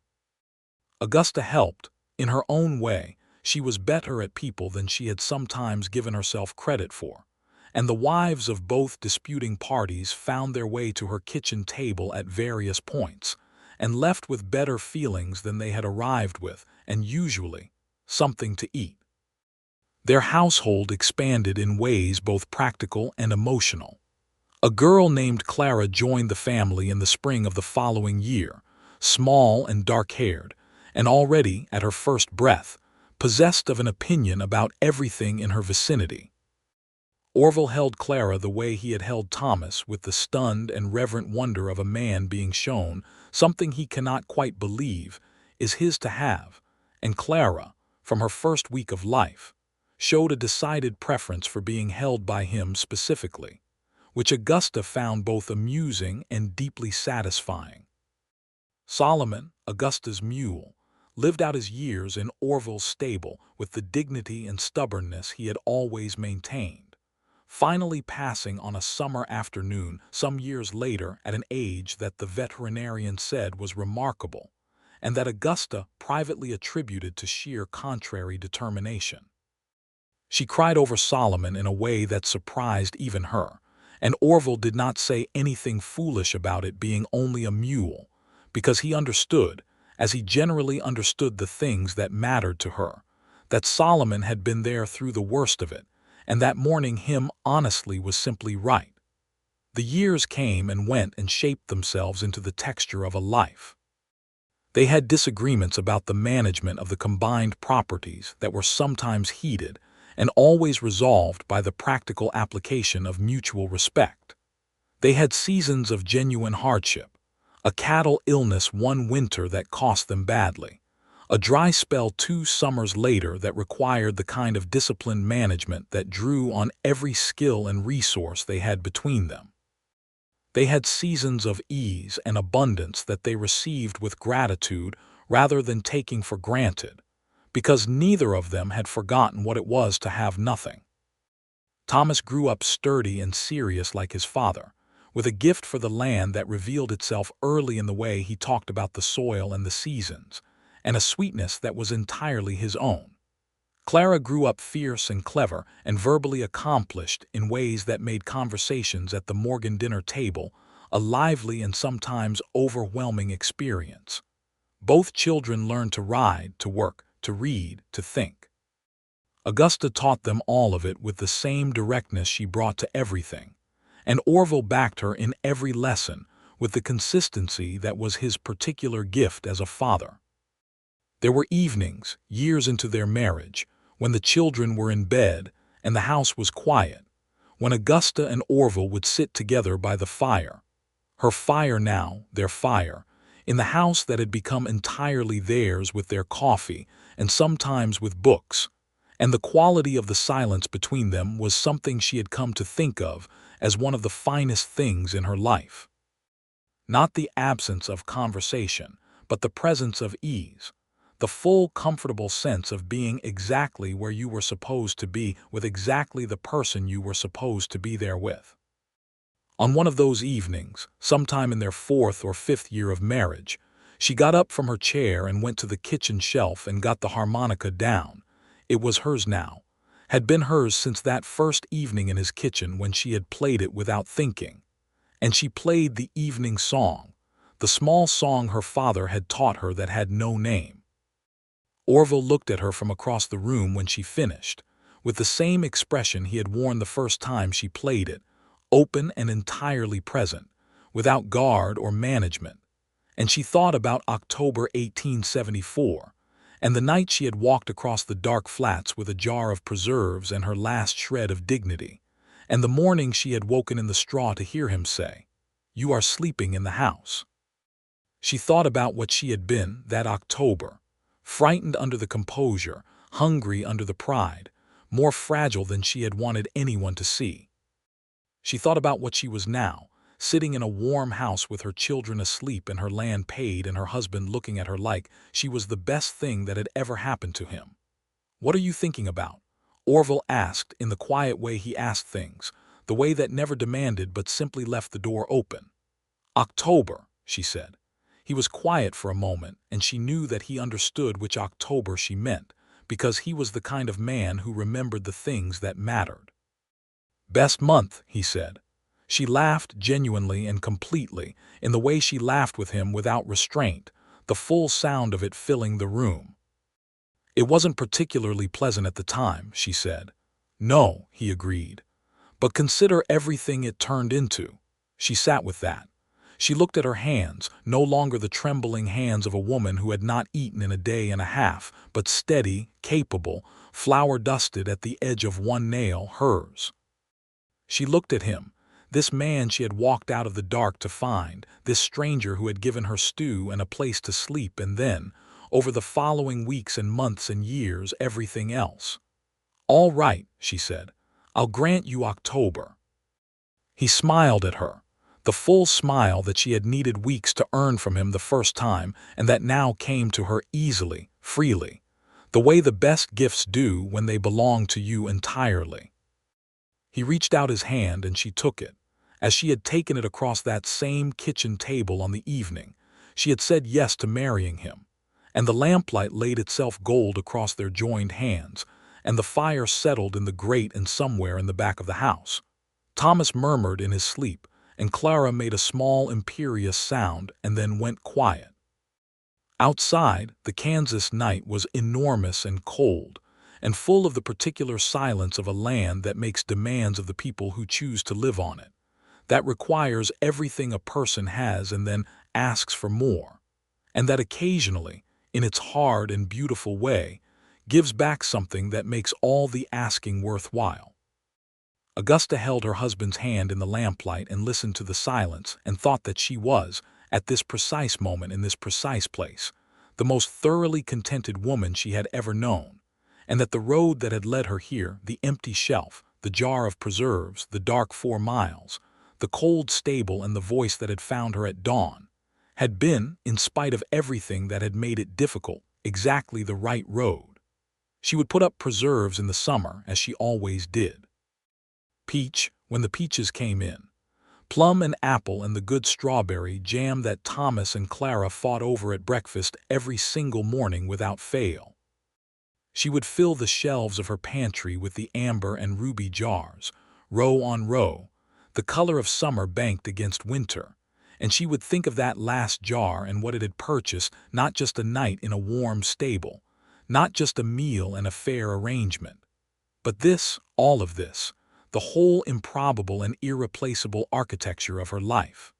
Augusta helped. In her own way, she was better at people than she had sometimes given herself credit for, and the wives of both disputing parties found their way to her kitchen table at various points, and left with better feelings than they had arrived with, and usually something to eat. Their household expanded in ways both practical and emotional. A girl named Clara joined the family in the spring of the following year, small and dark-haired, and already, at her first breath, possessed of an opinion about everything in her vicinity. Orville held Clara the way he had held Thomas, with the stunned and reverent wonder of a man being shown something he cannot quite believe is his to have, and Clara, from her first week of life, showed a decided preference for being held by him specifically, which Augusta found both amusing and deeply satisfying. Solomon, Augusta's mule, lived out his years in Orville's stable with the dignity and stubbornness he had always maintained, finally passing on a summer afternoon some years later at an age that the veterinarian said was remarkable, and that Augusta privately attributed to sheer contrary determination. She cried over Solomon in a way that surprised even her, and Orville did not say anything foolish about it being only a mule, because he understood, as he generally understood the things that mattered to her, that Solomon had been there through the worst of it, and that mourning him honestly was simply right. The years came and went and shaped themselves into the texture of a life. They had disagreements about the management of the combined properties that were sometimes heated and always resolved by the practical application of mutual respect. They had seasons of genuine hardship, a cattle illness one winter that cost them badly, a dry spell 2 summers later that required the kind of disciplined management that drew on every skill and resource they had between them. They had seasons of ease and abundance that they received with gratitude rather than taking for granted, because neither of them had forgotten what it was to have nothing. Thomas grew up sturdy and serious like his father, with a gift for the land that revealed itself early in the way he talked about the soil and the seasons, and a sweetness that was entirely his own. Clara grew up fierce and clever and verbally accomplished in ways that made conversations at the Morgan dinner table a lively and sometimes overwhelming experience. Both children learned to ride, to work, to read, to think. Augusta taught them all of it with the same directness she brought to everything, and Orville backed her in every lesson with the consistency that was his particular gift as a father. There were evenings, years into their marriage, when the children were in bed and the house was quiet, when Augusta and Orville would sit together by the fire, her fire now, their fire, in the house that had become entirely theirs, with their coffee and sometimes with books, and the quality of the silence between them was something she had come to think of as one of the finest things in her life. Not the absence of conversation, but the presence of ease, the full, comfortable sense of being exactly where you were supposed to be with exactly the person you were supposed to be there with. On one of those evenings, sometime in their 4th or 5th year of marriage, she got up from her chair and went to the kitchen shelf and got the harmonica down. It was hers now, had been hers since that first evening in his kitchen when she had played it without thinking. And she played the evening song, the small song her father had taught her that had no name. Orville looked at her from across the room when she finished, with the same expression he had worn the first time she played it, open and entirely present, without guard or management. And she thought about October 1874, And the night she had walked across the dark flats with a jar of preserves and her last shred of dignity. And the morning she had woken in the straw to hear him say, "You are sleeping in the house." She thought about what she had been that October, frightened under the composure, hungry under the pride, more fragile than she had wanted anyone to see. She thought about what she was now, sitting in a warm house with her children asleep and her land paid and her husband looking at her like she was the best thing that had ever happened to him. "What are you thinking about?" Orville asked in the quiet way he asked things, the way that never demanded but simply left the door open. "October," she said. He was quiet for a moment, and she knew that he understood which October she meant, because he was the kind of man who remembered the things that mattered. "Best month," he said. She laughed genuinely and completely, in the way she laughed with him without restraint, the full sound of it filling the room. "It wasn't particularly pleasant at the time," she said. "No," he agreed. "But consider everything it turned into." She sat with that. She looked at her hands, no longer the trembling hands of a woman who had not eaten in a day and a half, but steady, capable, flour-dusted at the edge of one nail, hers. She looked at him, this man she had walked out of the dark to find, this stranger who had given her stew and a place to sleep, and then, over the following weeks and months and years, everything else. "All right," she said. "I'll grant you October." He smiled at her, the full smile that she had needed weeks to earn from him the first time and that now came to her easily, freely, the way the best gifts do when they belong to you entirely. He reached out his hand and she took it, as she had taken it across that same kitchen table on the evening she had said yes to marrying him, and the lamplight laid itself gold across their joined hands, and the fire settled in the grate and somewhere in the back of the house. Thomas murmured in his sleep, and Clara made a small imperious sound and then went quiet. Outside, the Kansas night was enormous and cold, and full of the particular silence of a land that makes demands of the people who choose to live on it, that requires everything a person has and then asks for more, and that occasionally, in its hard and beautiful way, gives back something that makes all the asking worthwhile. Augusta held her husband's hand in the lamplight and listened to the silence and thought that she was, at this precise moment in this precise place, the most thoroughly contented woman she had ever known, and that the road that had led her here, the empty shelf, the jar of preserves, the dark 4 miles, the cold stable and the voice that had found her at dawn, had been, in spite of everything that had made it difficult, exactly the right road. She would put up preserves in the summer, as she always did. Peach, when the peaches came in. Plum and apple and the good strawberry jam that Thomas and Clara fought over at breakfast every single morning without fail. She would fill the shelves of her pantry with the amber and ruby jars, row on row, the color of summer banked against winter, and she would think of that last jar and what it had purchased, not just a night in a warm stable, not just a meal and a fair arrangement, but this, all of this, the whole improbable and irreplaceable architecture of her life.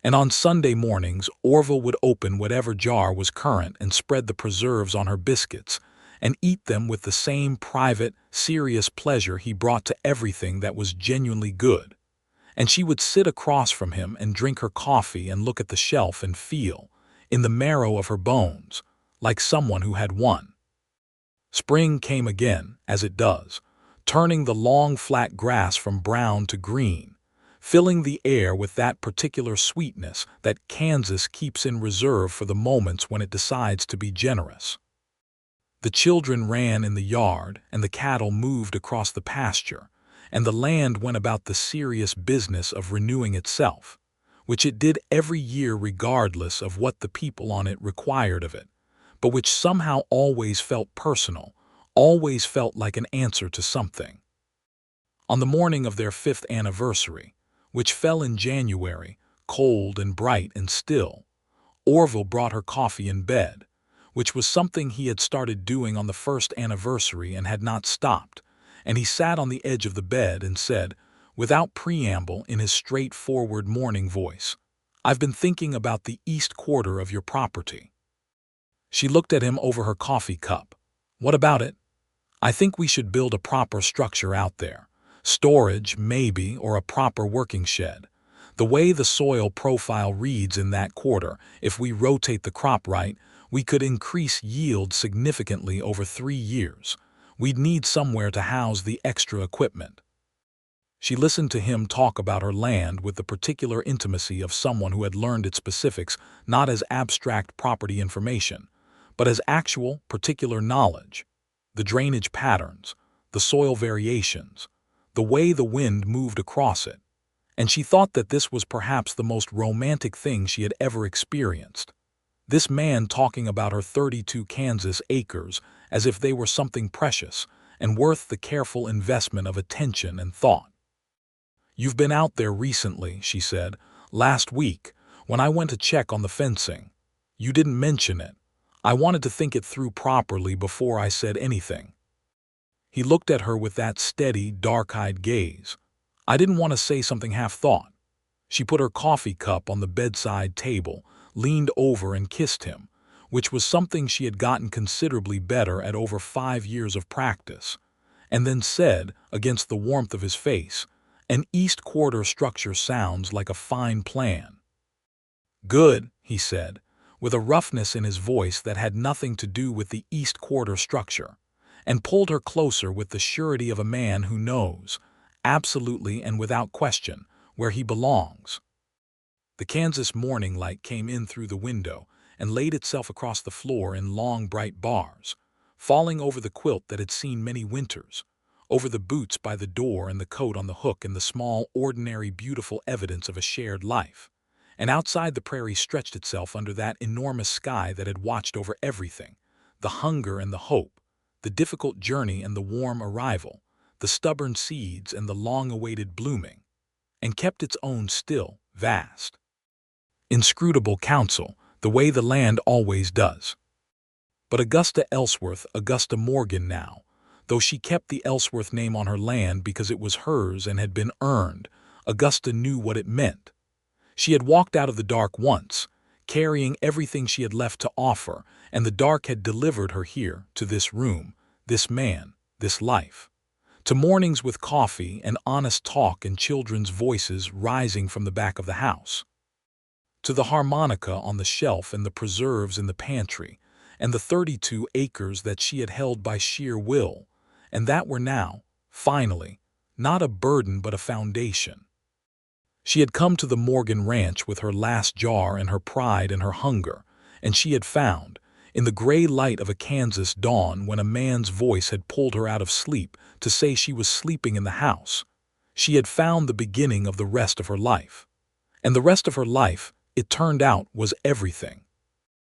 And on Sunday mornings, Orville would open whatever jar was current and spread the preserves on her biscuits, and eat them with the same private, serious pleasure he brought to everything that was genuinely good. And she would sit across from him and drink her coffee and look at the shelf and feel, in the marrow of her bones, like someone who had won. Spring came again, as it does, turning the long flat grass from brown to green, filling the air with that particular sweetness that Kansas keeps in reserve for the moments when it decides to be generous. The children ran in the yard, and the cattle moved across the pasture, and the land went about the serious business of renewing itself, which it did every year regardless of what the people on it required of it, but which somehow always felt personal, always felt like an answer to something. On the morning of their 5th anniversary, which fell in January, cold and bright and still, Orville brought her coffee in bed, which was something he had started doing on the 1st anniversary and had not stopped, and he sat on the edge of the bed and said, without preamble in his straightforward morning voice, "I've been thinking about the east quarter of your property." She looked at him over her coffee cup. "What about it?" "I think we should build a proper structure out there. Storage, maybe, or a proper working shed. The way the soil profile reads in that quarter, if we rotate the crop right, we could increase yield significantly over 3 years. We'd need somewhere to house the extra equipment." She listened to him talk about her land with the particular intimacy of someone who had learned its specifics not as abstract property information, but as actual, particular knowledge. The drainage patterns, the soil variations, the way the wind moved across it. And she thought that this was perhaps the most romantic thing she had ever experienced. This man talking about her 32 Kansas acres as if they were something precious and worth the careful investment of attention and thought. "You've been out there recently," she said. "Last week, when I went to check on the fencing. You didn't mention it. I wanted to think it through properly before I said anything." He looked at her with that steady, dark-eyed gaze. "I didn't want to say something half-thought." She put her coffee cup on the bedside table, leaned over and kissed him, which was something she had gotten considerably better at over 5 years of practice, and then said, against the warmth of his face, "An East Quarter structure sounds like a fine plan." "Good," he said, with a roughness in his voice that had nothing to do with the East Quarter structure, and pulled her closer with the surety of a man who knows, absolutely and without question, where he belongs. The Kansas morning light came in through the window and laid itself across the floor in long, bright bars, falling over the quilt that had seen many winters, over the boots by the door and the coat on the hook and the small, ordinary, beautiful evidence of a shared life. And outside the prairie stretched itself under that enormous sky that had watched over everything, the hunger and the hope, the difficult journey and the warm arrival, the stubborn seeds and the long-awaited blooming, and kept its own still, vast, inscrutable counsel, the way the land always does. But Augusta Ellsworth, Augusta Morgan now, though she kept the Ellsworth name on her land because it was hers and had been earned, Augusta knew what it meant. She had walked out of the dark once, carrying everything she had left to offer, and the dark had delivered her here, to this room, this man, this life. To mornings with coffee and honest talk and children's voices rising from the back of the house. To the harmonica on the shelf and the preserves in the pantry, and the 32 acres that she had held by sheer will, and that were now, finally, not a burden but a foundation. She had come to the Morgan Ranch with her last jar and her pride and her hunger, and she had found, in the gray light of a Kansas dawn when a man's voice had pulled her out of sleep to say she was sleeping in the house, she had found the beginning of the rest of her life. And the rest of her life, it turned out, was everything.